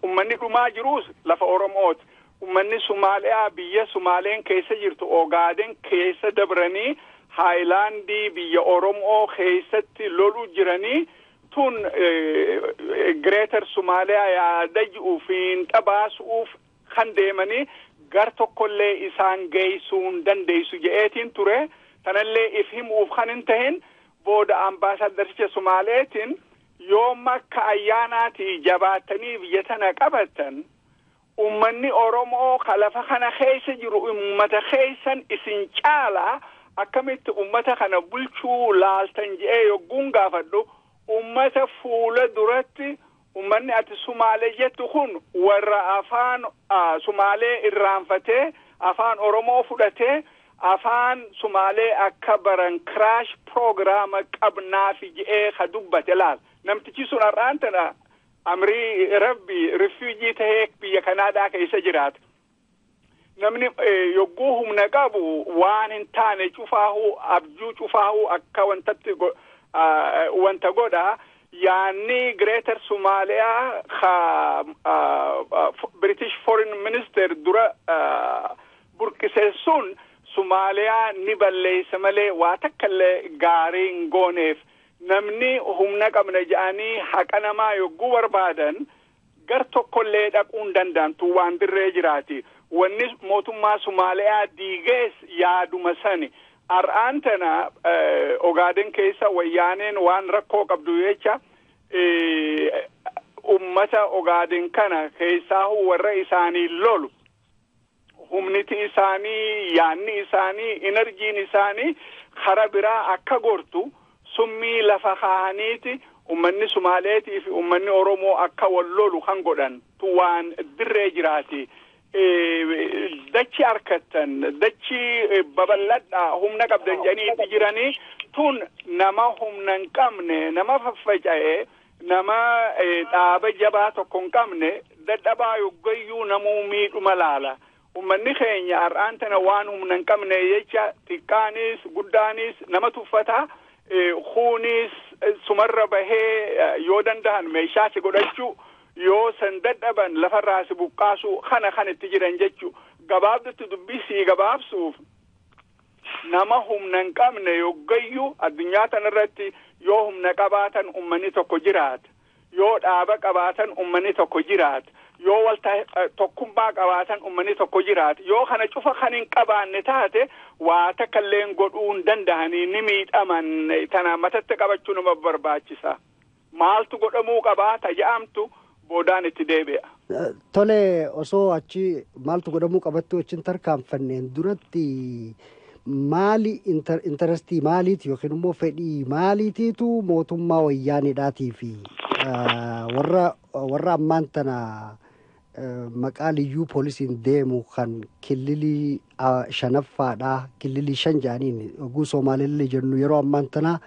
Ummanni dhumaa jirus lafa Oromooti. Ummanni Somaaliyaa biyya Somaaleen keessa jirtu Ogaaden keessa dabranii Haayilaandii biyya Oromoo keessatti loluu jiranii tun Greater Somaaliyaa yaadajuuf xabaasuuf kan deemanii gar tokkollee isaan geessuun dandeessu je'eetiin ture. Tanallee if himuuf kan hin tahin booda ambaasaadaricha Somaaleetiin yoo makka ayyaanaati jabaatanii biyya tana qabatan ummanni Oromoo lafa kana keessa jiru ummata keessan isin caalaa akkamitti ummata kana bulchuu laaltan je'ee yogguun gaafadhu ummata fuula duratti ummanni ati Sumaalee jettu kun warra afaan Sumaalee irraanfatee afaan Oromoo fudhatee afaan Sumaalee akka baran crash program qabnaafi je'ee ka dubbate laal namtichi sun har'aantana amrii rabbi refugee ta'ee biyya Kanaadaa keessa jiraata. Namni yogguu humna qabu waan hin taane cufaahu abjuu cufaahu akka wanta godha yaanni Greater Somalia British Foreign Minister dura burkisee sun Somaaliyaa ni balleessa malee waa takkallee gaarii hin gooneef namni humna qabna jedhanii haqa namaa yogguu barbaadan gar tokkollee dhaquun danda'antu waan dirree jiraati. Wanni mootummaa Somaaliyaa diigees yaaduma sani. Har'aan tana Ogaaden keessa wayyaaneen waan rakkoo qabdu jecha ummata Ogaaden kana keessaa warra isaanii lolu. Humniti isaanii, yaanni isaanii, enerjiin isaanii kara biraa akka gortu summii lafa kaa'aniiti ummanni Somaaleetii fi ummanni Oromoo akka wal lolu kan godhan tu waan dirree jiraati. Dachi harkattan, dachi babal'adhaa humna qabdan jedhanii jiranii tun nama humna hin qabne, nama faffaca'ee, nama dhaaba jabaa tokko hin qabne dadhabaa yoggayyuu namuu miidhuma laala. Ummanni keenya har'aan tana waan humna hin qabne jecha xiqqaanis guddaanis nama tuffataa kunis sumarra bahee yoo danda'an meeshaa si godhachuu yoo san dadhaban lafarraa si buqqaasuu kana kan itti jiran jechuu gabaabdutti dubbisii gabaabsuuf nama humna hin qabne yoggayyuu addunyaa tanarratti yoo humna qabaatan ummanni tokko jiraata yoo dhaaba qabaatan ummanni tokko jiraata yoo walta tokkummaa qabaatan ummanni tokko jiraata yoo kana cufa kan hin qabaanne taate waa takkalleen godhuun danda'anii ni miidhaman tana matatti qabachuu nama barbaachisa maaltu godhamuu qabaa taja'amtu boodaan itti deebi'a. Tole osoo achi maaltu godhamuu qabattu wajjin tarkaanfanneen duratti maali intarestii maaliiti yookiin immoo fedhii maaliitiitu mootummaa wayyaanidhaatii fi warra ammaan tana maqaa liyyuu poolisiin deemu kan kililii shanaffaadhaa kililii shan jaaniin oguu Soomaalillee jennu yeroo ammaan tana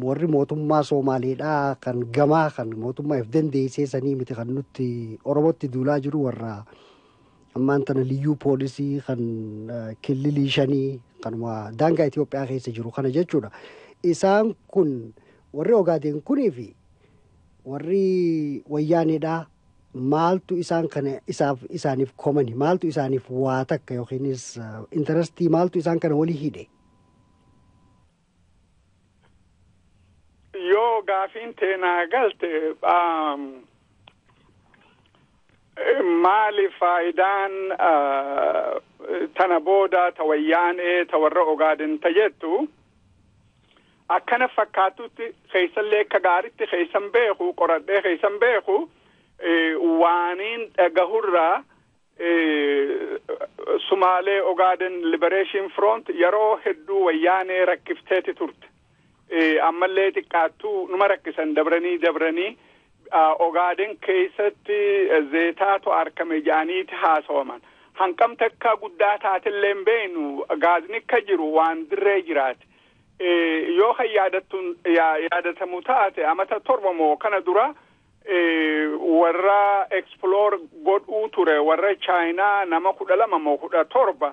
warri mootummaa Soomaaliidhaa kan gamaa kan mootummaaf dandeessee sanii miti kan nutti Oromootti duulaa jiru warra ammaan tana liyyuu poolisii kan kililii shanii kanuma daangaa Itoophiyaa keessa jiru kana jechuudha. Isaan kun warri Ogaaden kunii fi warri wayyaanidhaa maaltu isaan kana isaaniif komani maaltu isaaniif waa takka yookiinis intarestii maaltu isaan kana walii hidhe. Yoo gaafiin teenaa galte maali faayidaan tana booda ta wayyaanee ta warra Ogaaden tajettu akkana fakkaatutti keessallee akka gaaritti keessan beeku qoradhee keessan beeku waaniin dhagahurraa Somaalee Ogaaden Liberation Front yeroo hedduu wayyaanee rakkifteeti turte. Ammallee xiqqaattuu numa rakkisan dabranii Ogaaden keessatti zeetaatu argame jedhaniiti haasawaman. Hanqam takka guddaa taatillee hin beeknu gaazni akka jiru waan dirree jiraate. Yoo kan yaadatamu taate amata 7 moo kana dura warra explore godhuu ture warra China nama 12 moo 17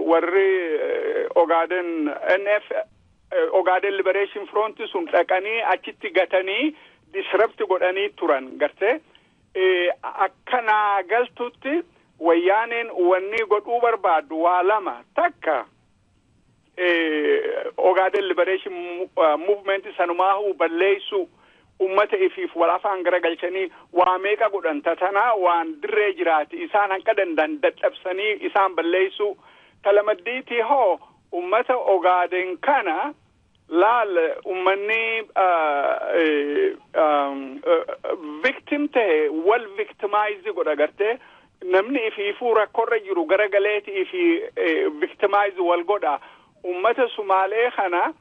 warri Ogaaden NF Ogaden Liberation Front sun dhaqanii achitti gatanii disrupt godhanii turan gartee akkana galtutti wayyaaneen wanni godhuu barbaadu waa lama takka Ogaden Liberation Movement sanumaa balleessu ummata ifiif walafaan garagalchanii waa meeqa godhan tatanaa waan dirree jiraati isaan hanqa dandan dadhabsanii isaan balleessu talamaddiitii hoo ummata Ogaden kana laal ummanni victim ta'e wal victimize godha gartee namni ifiifuu rakkorra jiru garagaleeti ifi victimize wal godha ummata Sumaalee kana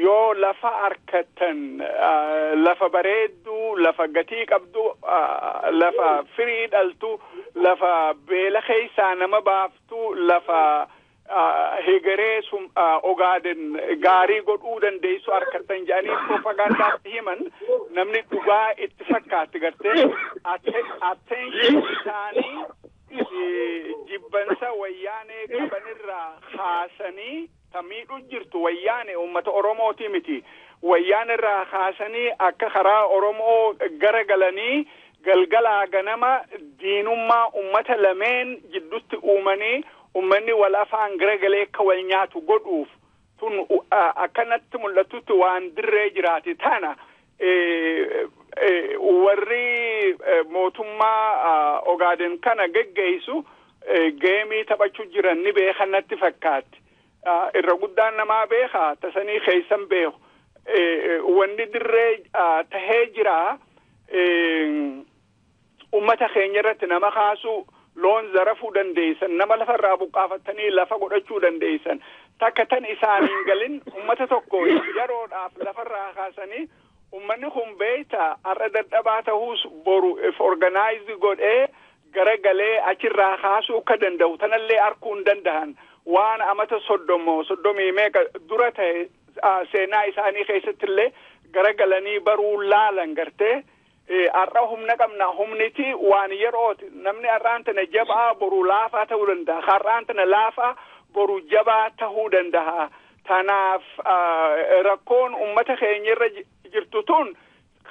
yoo lafa arkatan lafa bareeddu lafa gatii qabdu lafa firii dhaltu lafa beela keessaa nama baaftu lafa hegeree Ogaden gaarii godhuu dandeessu arkatan jedhanii propagandaatti himan namni dhugaa itti fakkaatti gartee attention isaanii jibbansa wayyaanee qabanirraa haasanii tamiidhu jirtu wayyaane ummata Oromooti miti wayyaanirraa haasanii akka karaa Oromoo garagalanii galgalaa ganama diinummaa ummata lameen jidduutti uumanii ummanni wal afaan garagalee akka wal nyaatu godhuuf tun akkanatti mul'atutti waan dirree jiraati tana warri mootummaa Ogaden kana geggeessu geemii taphachuu jiran ni beekanatti fakkaatti irra guddaan namaa beeka tasanii keessan beeku wanni dirree tahee jira ummata keenya irratti nama kaasu loon zarafuu dandeessan nama lafarraa buqqaafatanii lafa godhachuu dandeessan takka tan isaaniin galin ummata tokko yeroodhaaf lafarraa kaasanii ummanni kun beeyta har'a dadhabaa ta'uus boru if organize godhee garagalee achirraa kaasuu akka danda'u tanallee arguu hin danda'an waan amata soddomii meeqa dura ta'e seenaa isaanii keessatti illee garagalanii baruu laalan gartee har'a humna qabna humniti waan yerooti namni har'aan tana jabaa boru laafaa ta'uu danda'a har'aan tana laafaa boru jabaa ta'uu danda'a tanaaf rakkoon ummata keenya irra jirtu tun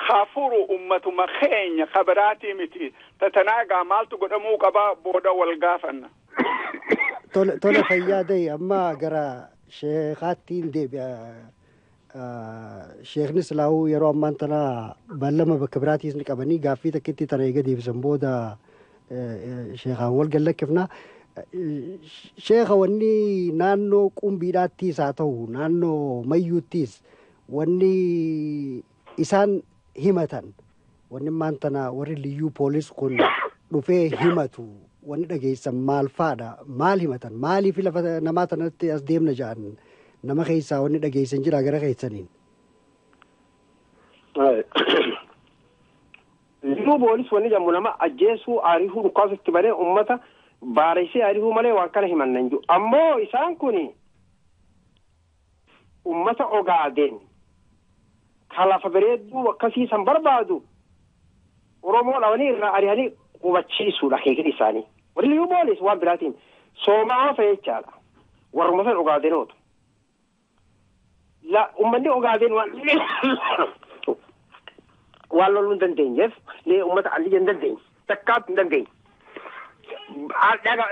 khafuru ummatuma keenya khabaraati miti tatanaagaa maaltu godhamuu qaba booda wal gaafanna tola fayyaadee amma gara sheekhaattiin deebi'a sheekni Silaahuu yeroo ammaan tana ballama bakka biraatiis ni qabanii gaaffii takkitti tana eega deebisan booda sheekhaan wal gallakkifna sheekha wanni naannoo qumbiidhaattiis haa ta'u naannoo mayyuuttiis wanni isaan himatan wanni ammaan tana warri liyyuu poolis kun dhufee himatu wanni dhageessan maal faadha maal himatan maaliif lafa namaa tanatti as deemna jedhan nama keessaa wanni dhageessan jira gara keessaniin. Liyyuu poolis wanni jedhamu nama ajjeesuu aarifuu dhukaasutti malee ummata baareessee aarifuu malee waan kana himanna hin jiru ammoo isaan kuni ummata Ogaden kalafa bareedduu akkasii san barbaadu Oromoo dhawanii irraa ari'anii hubachiisuudha keekin isaanii warri liyyuu poolis waan biraatiin soomaa fe'echaadha warruma san Ogadenoota la ummanni Ogaden waan loluu hin dandeenyeef lee ummata aliyya hin dandeenye takkaatti hin dandeenye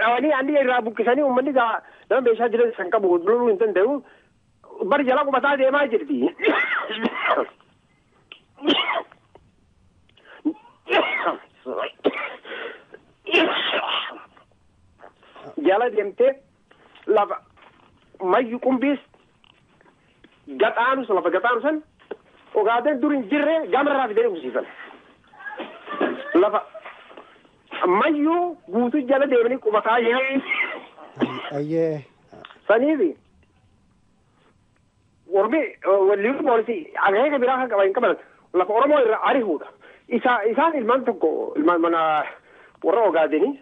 dhawanii aliyya irraa buqqisanii ummanni nama meeshaa jiran san qabu loluu hin danda'u bari jala qubataa deemaa jirti jala deemtee lafa mayyu qumbiis gaxaanus lafa gaxaanu san Ogaden dur hin jirre gamarraa fidee dhufsiisan lafa mayyu guutuu jala deemanii qubataa jiran ayyee saniifi warri liyyuu poolisii akeeka biraa kan qaban hin qaban lafa Oromoo irra arihuudha isaan ilmaan tokko ilmaan mana warra Ogadenii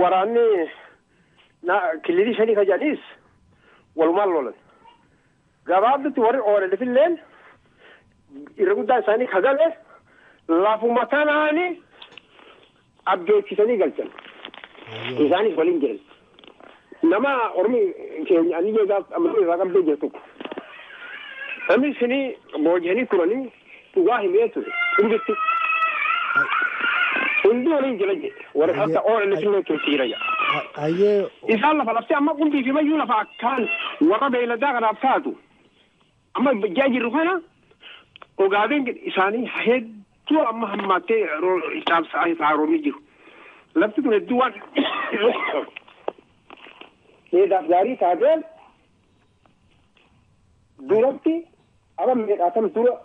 waraanni kililii shanii ka jedhaniis walumaan lolan gabaabdutti warri OLFilleen irra guddaa isaanii kagale lafuma tanaani abgeessisanii galchan isaanis waliin jiran nama ormi keenya aliyya gaaf amaluu irraa qabdee jirtu أمي سني موجهني كرني تواهي ميتو تنبتي وندوني جلجي ورحت أول اللي فينا كثيرة يا أيه إذا الله فلسطين أما قلت في ما يولا فكان وربع إلى داغر أبتادو أما جاي الرهنا وقاعدين إنساني هيد تو أما هم ماتي إسلام صحيح تعاروني جو لم تكن الدول هيدا أفضاري تعدل دورتي أما من أتم دور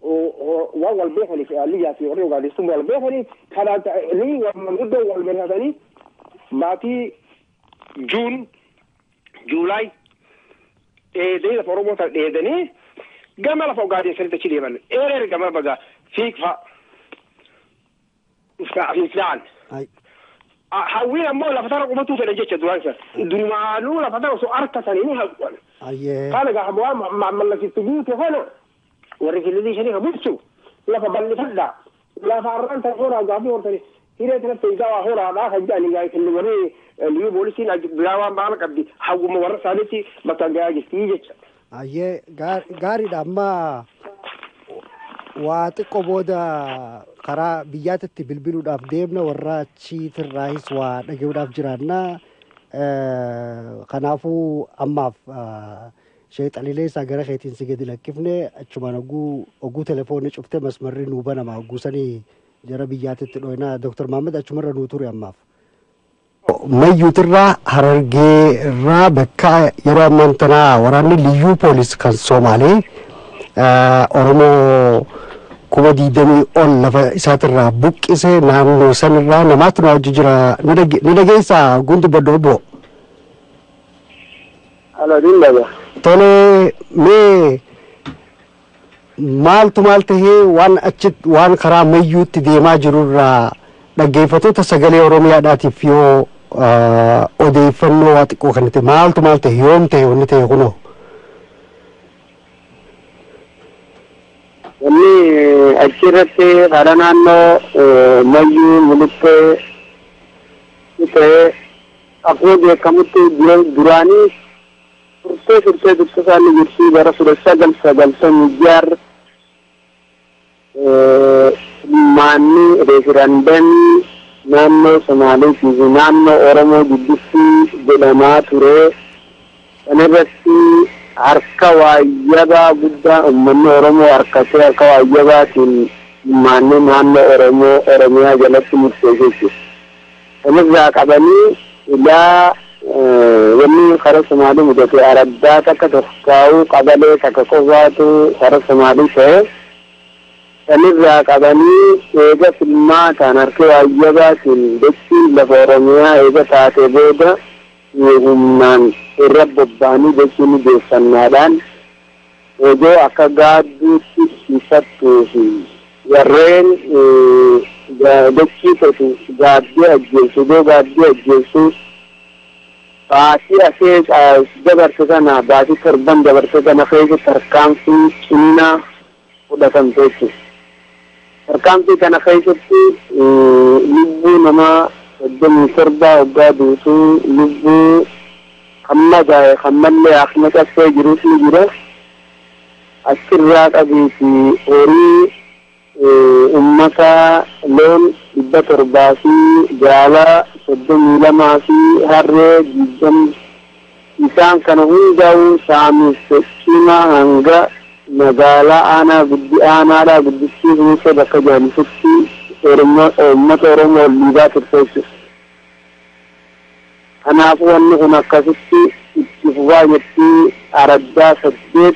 وأول بيخني في اللي في وريه قاعد يسمى البيخني كان لي ومن ضده والمرهبني ماتي جون جولاي ده فرموت ده جمال فوقاتي سنت كذي من جمال بقى فيك فلان حوينا مولا فترة قمتو تنجيش دوانسا دنمانو لا فترة سو أركسني نها قال جا حبوا مع ملك التجوت هنا ورجل الذي شريها بوسو لا فبل فدا لا فارن تقول أجابي ورتني هنا تنتهي إذا هورا لا خجاني جاي كل وري اللي بوليسين أجبلاوا بالك أبدي حقو مورا سالتي بتجاج تيجي gaarii dha amma waa xiqqoo booda karaa biyyaatti bilbiluudhaaf deemna warra achiitirraahis waa dhaga'uudhaaf jiraanna kanaafuu ammaaf sheexalilee isaa gara keetiin si gadi lakkifne achumaan oguu telefoonni cuftee masmarri nuu banama oguu sanii jara biyyaatti dhoyna Dr. Mahammad achumarra nuu ture ammaaf. mayyuutirraa Harargeerraa bakka yeroo ammaan tanaa waraanni liyyuu poolis kan Somaalee Oromoo kuma 20 ol lafa isaatirraa buqqisee naannoo sanirraa namaatu na wajji jira ni dhageessaa gundu badoobo. Alhamdulillah. Tole mee maal tahee waan karaa mayyuutti deemaa jirurraa dhaggeeffattoota sagalee Oromiyaadhaatiif yoo odeeffannoo waa xiqqoo kan ta'e maal ta'e yoom ta'e wanni ta'e kunoo. Wanni achirratti haala naannoo mayyuu mul'ittee ta'ee akkuma beekamutti duraanii turtee isaanii jirti bara 1996 maanni reefirandamii naannoo Somaalee fi naannoo Oromoo gidduutti godhamaa ture. Kana irratti harka waayyabaa guddaa uummanni Oromoo harkatee harka waayyabaatiin maanni naannoo Oromiyaa jalatti murteessee jira. Kanarraa qabanii ilaa wanni karaa Somaalee mudate araddaa takka tokkaa'uu qabalee takka qofaatu karaa Somaalee ta'e. Kanirraa qabanii eega filmaataan harka waayyabaatiin dachii lafa Oromiyaa eega taate booda humnaan irra bobba'anii dachiin deeffannaadhaan odoo akka gaadduutti ibsattuu fi warreen dachii tokko gaaddee ajjeessu baasii asee dabarse kana baasii torban dabarse kana keessatti tarkaanfii ciminaa fudhatamte jechuudha. Tarkaanfii kana keessatti lubbuu namaa 37 waggaa duutuu lubbuu hammallee akkuma cabsee jirus ni jira. Achirraa qabiiti horii uummata loon 700 fi jaalaa 32 fi harree 20 isaan kana hundaa'u saamicha cimaa hanga magaalaa aanaadhaa guddistii huusa bakka jaalisutti uummata Oromoo liibaa turteessu. Kanaafuu wanni kun akkasitti itti fufaa jetti araddaa 8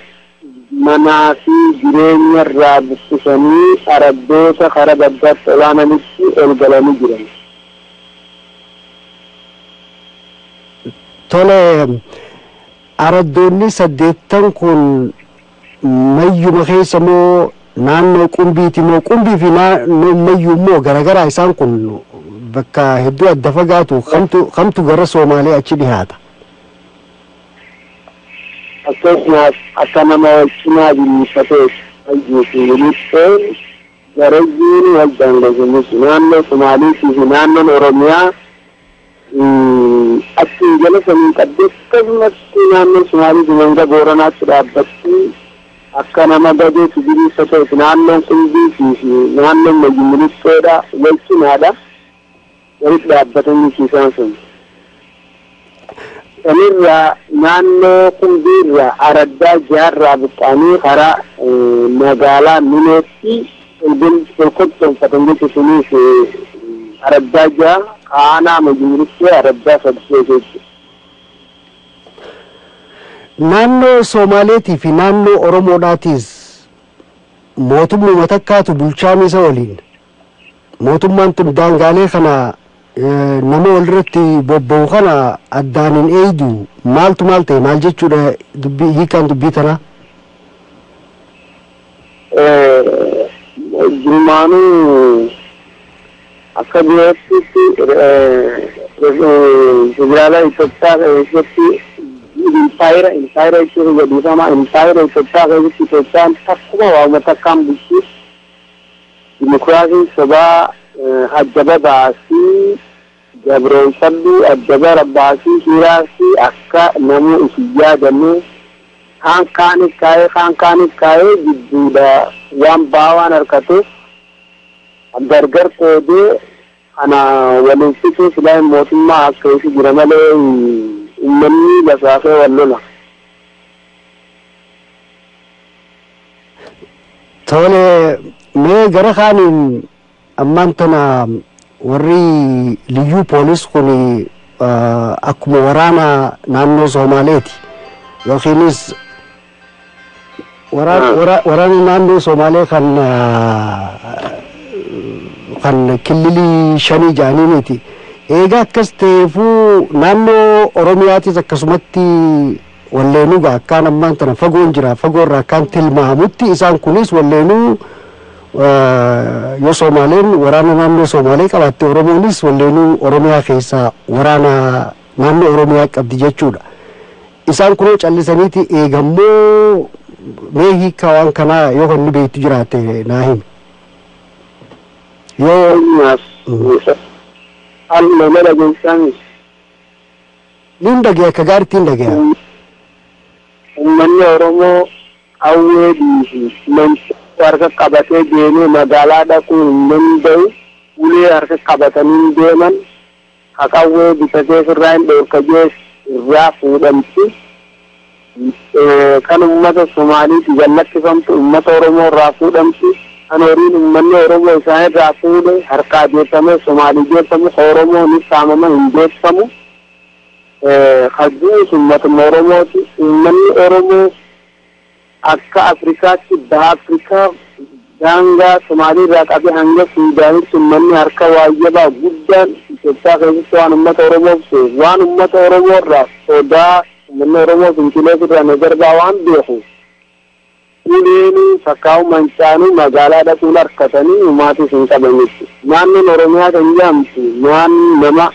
manaa fi jireenya irraa buqqisanii araddoota karaa baddaatti olaananitti ol galanii jiran. Tole araddoonni 8 kun mayyuma keessa moo naannoo qumbiiti moo qumbii fi naannoo mayyuu moo garagaraa isaan kun bakka hedduu adda fagaatu kamtu gara Somaalee achi dhihaata. Akkasumas akka nama walcinaa biliifatee mayyuufi walitti garayyiin wal daanga'anis naannoo Somaalee fi naannoon Oromiyaa achi jala sanii qabdee akkasumas naannoo Somaalee fi hanga Booranaatti dhaabbatti akkana magade tibiri sato naannoo qulbii fi naannoo majmulistoodha walcinaadha walitti dhaabbatanii ciisan sun. Sanirraa naannoo qulbiirraa araddaa jaarraa buqqaanii karaa magaalaa Mineetti tokkottoonfatan jechuun sunis araddaa jaa aanaa majmulistoo araddaa saddeet jechuudha. Naannoo Somaaleetii fi naannoo Oromoodhaatis mootummaa takkaatu bulchaan isa waliin mootummaan tun daangaalee kana nama walirratti bobba'u kana addaan hin eeydu maaltu maal ta'e maal jechuudha dubbii hiikaan dubbii tanaa? Jirmaanuu akka biyyaatti federaala Itoophiyaa keessatti impaayira jechuun jedhama. Impaayira Itoophiyaa keessatti Itoophiyaan takkuma waa'uma takkaan bulchi dimokiraasiin sobaa ajjaba baasii gabroonfadhu ajjaba rabbaasii hiraasii akka namuu isin yaadannu kaan kaaniif kaa'ee jidduudha waan baawaan harkatuuf gargar qoodee ana waliin fixuu filaan mootummaa akka isi jira malee uummanni lafaafee wal lola. Tole mee gara kaaniin ammaan tana warri liyyuu poolis kun akkuma waraana naannoo Somaaleeti yookiinis waraana naannoo Somaalee kan kililii shanii jaaniiniti. Egaa akkas ta'eefuu naannoo Oromiyaatis akkasumatti walleenuu akkaan ammaan tana fagoon jira fagoorraa akkaan tilmaamutti isaan kunis walleenuu yoo Somaaleen waraana naannoo Somaalee qabaatte Oromoonis walleenuu Oromiyaa keessaa waraana naannoo Oromiyaa qabdi jechuudha. Isaan kunoo callisaniiti eegammoo mee hiikaa waan kanaa yoo kan ni beektu jiraate naa himi. Yoo Alma mala gonsanis. Nin dhagee akka gaariitti hin dhagee. Uummanni Oromoo qawwee dhiisi harka qabatee deemee magaalaa dhaquu hin danda'u ulee harka qabatanii deeman qawwee bitatee irraa hin dhoorkajees irraa fuudhamti. Kan uummata Somaaliiti jallattifamtu uummata Oromoo irraa fuudhamti. Kan horiin uummanni Oromoo isaan irraa fuudhe harkaa deeffame Somaalii deeffamu Oromoo ni saamama hin deeffamu. Hajjuus uummatuma Oromooti. Uummanni Oromoo akka Afrikaatti baha Afrikaa daangaa Somaalii irraa qabee hanga Suudaanitti uummanni harka waayyabaa guddaan Itoophiyaa keessatti waan uummata Oromoof waan uummata Oromoo irraa sodaa uummanni Oromoo fincilee irraa nagarbaa waan beeku. Uleenu fakkaa'u mancaanu magaalaa dhaquun harkatanii uummatis hin qabanitti. Naannoon Oromiyaa kan jedhamtu nama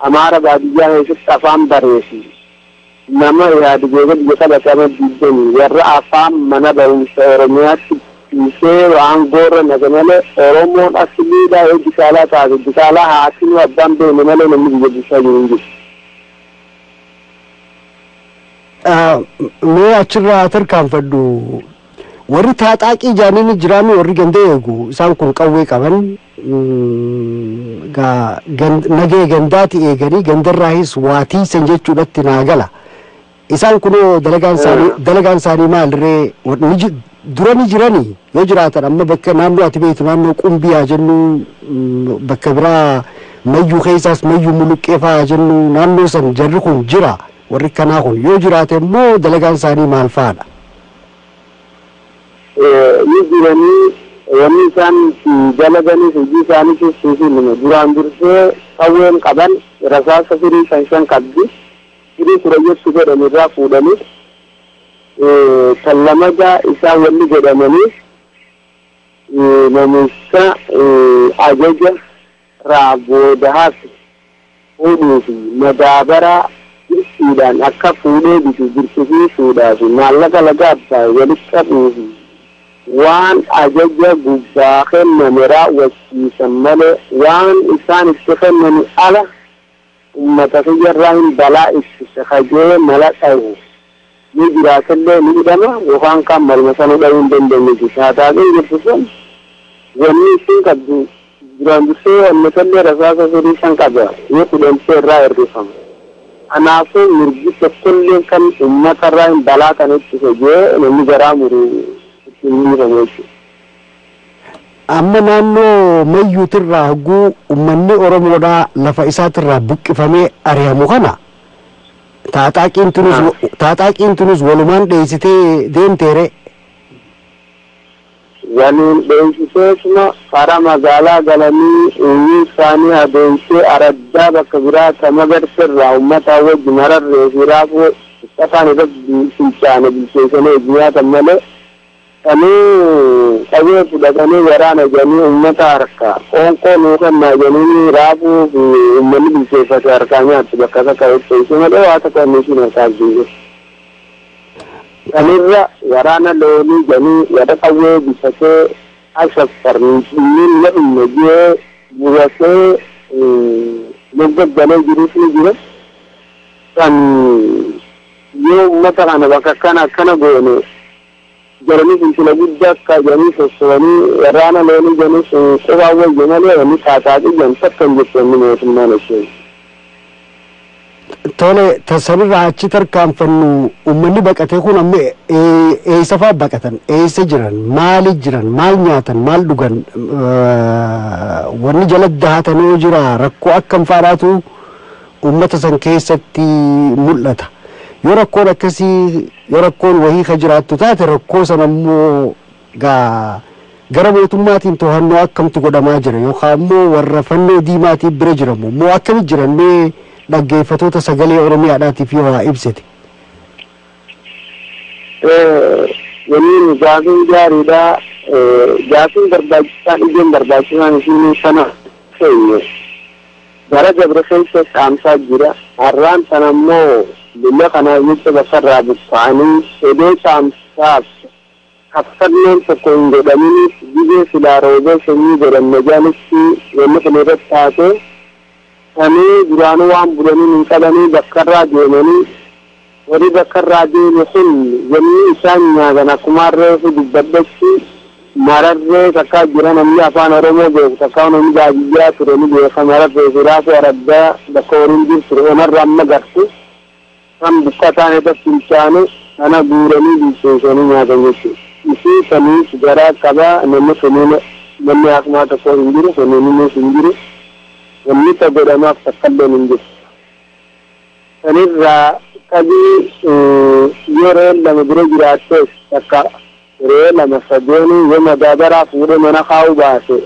Amaara baadiyyaa keessatti afaan bareefi. Nama yaadgeega biyya qabatama diddanii warra afaan mana barumsa Oromiyaatti dhiisee waan goorra naga malee Oromoon asiliidhaa yoo disaalaa taate disaalaa haasinuu abbaan beene malee namni biyya bulchaa jiru hin jiru. Mee achirraa tarkaanfadhu warri taaxaaqii jaaniin jiraannu warri ganda eegu isaan kun qawwee qaban nagee gandaati eeganii gandarraahis waatiisan jechuudhatti naa gala. Isaan kunoo dalagaan isaanii maalirree dura ni jiranii yoo jiraatan amma bakka naannoo ati beektu naannoo qumbiyaa jennu bakka biraa mayyuu keessaas mayyuu muluqqeefaa jennu naannoo san jarri kun jira. Warri kanaa kun yoo jiraate immoo dalagaan isaanii maal fa'aadha? Ni jiranii wanni isaan dalaganii hojii isaaniitiif suusuun duraan dursee qawween qaban rasaasa firii shan qabdi. Firii kurayyessu godhan irraa fuudhanii kan lamadaa isaan wanni godhamanii namicha ajaja raaboodahaaf fuudhuu fi madaabaraa Suudaan akka fuudhee bitu jirsiisuudhaaf maallaqa laga abbaa walitti qabuufi waan ajaja gubbaa kenname raawwachiisan malee waan isaan itti kennan ala uummata fayyarraa hin balaa ittisa hajee mala qabu ni jiraatallee ni hidhama yookaan kan marma sana dha'uu hin dandeenyeeti. Taataaleen jirtu sun wanni isin qabdu duraan dursee ammatallee rasaasa firii shan qaba yoo kudhansee irraa hirrifama. Kanaafuu mirgi tokkollee kan uummatarraa hin balaa kan ittise jee namni garaa muru ittiin miidhamu jechuudha. Amma naannoo mayyuutirraa hogguu uummanni Oromoodhaa lafa isaatirraa buqqifamee ari'amu kana taataaqiin tunus walumaan dheessitee deemteere. Waliin dheessiteetuma karaa magaalaa galanii inni isaanii adeemsee araddaa bakka biraa kan agarsiirraa uummataa wajjin hararree fi raafuu uffataan irratti fincaane bilcheessanii nyaatan malee kanii qabee fudhatanii waraana jedhanii uummata harkaa qoonqoo nuufannaa jedhanii raafuu fi uummanni bilcheeffate harkaa nyaatti bakka takka ibseessu malee waa takka inni isin harkaas biyye. Kanirra waraana loonii jedhanii wada qawwee bitatee asaffarni inni na jee buratee moggagganii jiruuf ni jira. Kan yoo uummata kana bakka akkana goone jaranii fincila guddaa akka jedhanii sossobanii waraana loonii jedhanii qubaa wayya malee wanni taataati jedhan takka hin jechuun mootummaan isheen. Tole tasanirraa achi tarkaanfannu uummanni baqatee kun amma eessa fa'aa baqatan eessa jiran maali jiran maal nyaatan maal dhugan wanni jala dahatanii jira rakkoo akkam faadhaatu uummata san keessatti mul'ata. Yoo rakkoon akkasii yoo rakkoon wahii ka jiraattu taate rakkoo sana immoo gara mootummaatiin to'annoo akkamtu godhamaa jira yookaan immoo warra fannoo diimaatiin bira jiramu immoo akkami jiran mee dhaggeeffatoota sagalee Oromiyaadhaatiif yoo haa ibsite. Waliin gaafiin gaariidha. Gaafiin barbaachisaan ijoon barbaachisaan isheen sana fe'e. Gara Gabra keessa saamsaa jira. Har'aan sana immoo biyya kanaaf jecha bakka irraa buqqa'anii iddoo saamsaaf kaffalleen tokko hin godhamin biyya silaa roobee sanyii godhanne jaanitti wanni kun irratti taate kanii duraanuu waan bulanii hin qabanii bakka irraa deemanii warri bakka irraa deeme sun wanni isaan nyaatan akkuma reefu dubbaddachi mararree takkaa jira namni afaan Oromoo beeku takkaa namni baadiyyaa ture ni beeka mararree fi raafuu araddaa bakka horiin jirtu onarra amma gartu kan bukkataan irratti fincaane kana guuranii bilcheessanii nyaatan jechuudha. Isii saniif garaa qabaa namni sunniin namni akkuma tokko hin jiru sunniin hin jiru. Wanni ta godhamaaf takkaalleen hin jiru. Sanirraa qabii yeroo lama bira jiraattees takka yeroo lama sadeeni yoo madaabaraa fuudhee mana kaa'u baase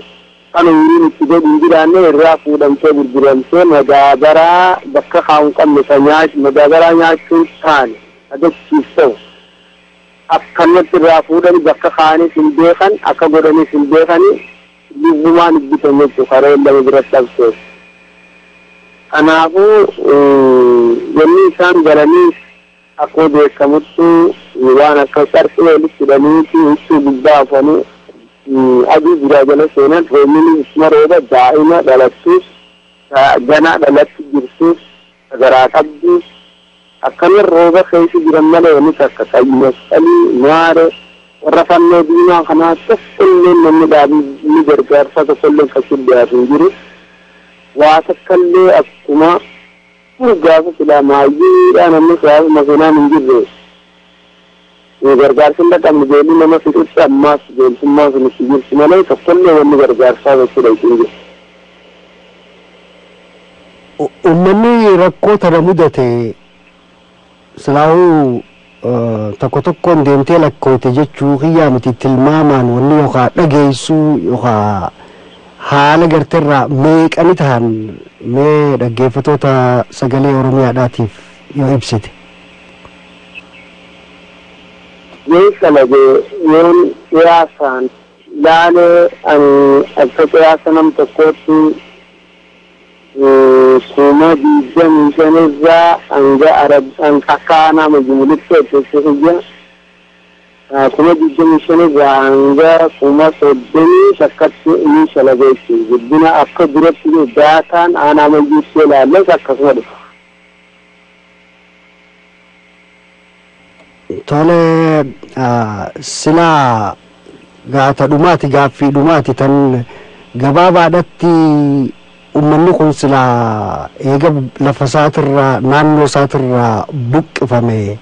kan umriin itti gadi hin jiraanne irraa fuudhamtee gurguramtee madaabaraa bakka kaa'u hin qabne madaabaraa nyaachuun taane adachiis ta'u akkanatti irraa fuudhanii bakka kaa'aniif hin beekan akka godhaniif hin beekanii lubbumaan ibbitan jechuudha karoo lama bira dhabseef. Kanaafuu wanni isaan galaniif akkuma beekamutti waan akka qarshii walitti hidhaniiti ibsuu guddaa afanii adii biraa jala seenan roobni isma rooba daa'ima dhalattuus ganaa dhalatti jirtuus garaa qabduus akkana rooba keessa jiran malee wanni takka qayyimasqalii maare warra fannoo diimaa kanaa tokkollee namni dhaabii ni gargaarsa tokkollee akkasiin dhiyaatu hin jiru. Waa takkallee akkuma gaafa silaa maayyiidhaan namni gaafa makinaan hin jirre gargaarsi hin dhaqabne beelli nama fixutti ammaas beeltummaa sun itti jirti malee tokkollee wanni gargaarsaa jechuudha ittiin jiru. Uummanni rakkoo tana mudate silaahuu tokko tokkoon deemtee lakkoote jechuu kiyyaa miti tilmaamaan wanni yookaan dhageessuu yookaan haala garteerraa meeqani ta'an mee dhaggeeffatoota sagalee Oromiyaadhaatiif yoo ibsite. Yoon siyaasaan laalee akka siyaasa nam tokkootti kuma 25 irraa hanga akka nama jumlitti hojjechuuf kuma 25 irraa hanga kuma 30 takkatti inni shalabeessi guddina akka duratti daataan aanaa mayyuutti ilaalles akkasuma dhufa. Tole sila gaata dhumaati gaaffii dhumaati tan gabaabaadhatti ummanni kun sila eega lafa isaatirraa naannoo isaatirraa buqqifame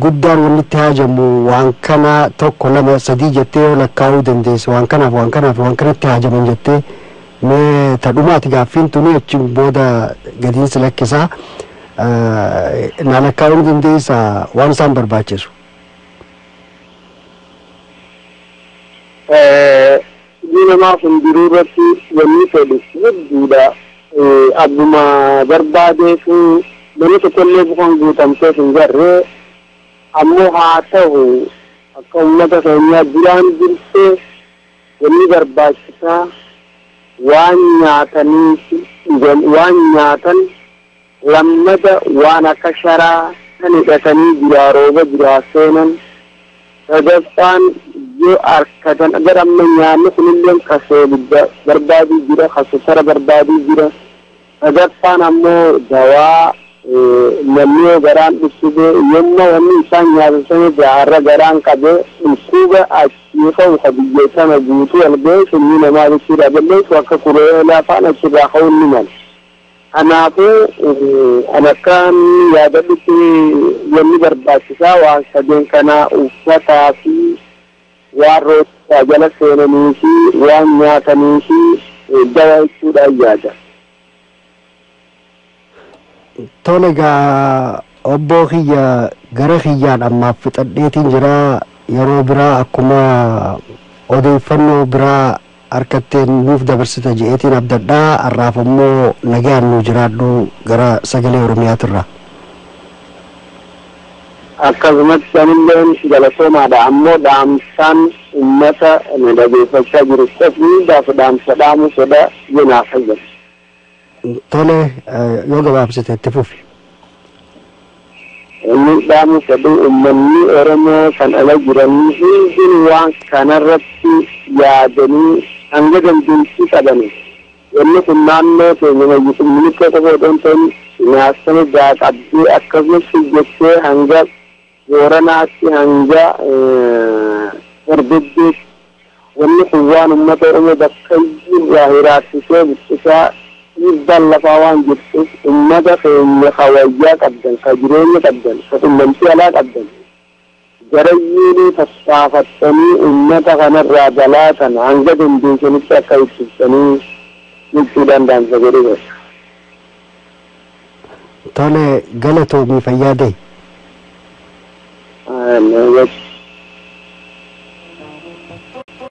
guddaan walitti haajamu waan kana tokko lama sadii jettee yoo lakkaa'uu dandeesse waan kanatti haajaman jettee mee ta dhumaati gaaffiin tuni achiin booda gadiinsi lakkisaa na lakkaa'uu dandeessa waan isaan barbaachisu. Namaa hundiruu irratti wanni fedhu hedduudha. Abbuma barbaadeefu namni tokkollee bukan guutamteef hin garree ammoo haa ta'u akka uummata keenyaa duraan dursee wanni barbaachisaa waan nyaatan lammata waan akka sharaa kan hidhatanii jiraa rooba jiraa seenan sadaffaan yoo arkatan agar amma nyaanni kunilleen kasee barbaaduu jira kasosara barbaaduu jira sadaffaan ammoo dawaa namni yoo garaan dhukkube yomma wanni isaan nyaatatan jaarra garaan qabee dhukkuba achii ka'u ka biyyeessama guutuu albee summii namaa jechuudha balleessu akka kuree laafaan achirraa ka'uun ni mala. Kanaafuu an akkaan yaadadhutti wanni barbaachisaa waan sadeen kanaa uffataa fi waan roobsaa jala seenanii fi waan nyaatanii fi dawaa jechuudhaan yaada. Tole egaa obbo kiyya gara kiyyaan ammaaf fixadheetiin jira yeroo biraa akkuma odeeffannoo biraa harkatteen nuuf dabarsita je'eetiin abdadhaa har'aaf immoo nagaan nu jiraadhu gara sagalee Oromiyaatirra. Akkasumatti anilleen galatoomaadha ammoo dhaamsaan uummata na dhageeffachaa jiru qofni gaafa dhaamsa dhaamu soda yenaaf fayyada. Tole yoo gabaabsite itti fufi. Inni dhaamu fedhu uummanni Oromoo kan ala jiranii hundi waan kanarratti yaadanii hanga dandeettii qabani. Wanni kun naannoo keenya mayyisu milikkoo tokko odoo ta'in nyaasama gaaqabdee akkasumas jettee hanga Booranaatti hanga Darbeeddeetti wanni kun waan uummata Oromoo bakka irraa hiraasisee buqqisaa dhiibbaan lafaa waan jirtuuf uummata keenya hawayyaa qabdan ka jireenya qabdan ka qunnamtii alaa qabdan garayyuunii tattaafattanii uummata kanarraa balaatan hanga dandeessanitti akka ibsitanii jechuu danda'an sagaleera. Tole galatoomii fayyaadee.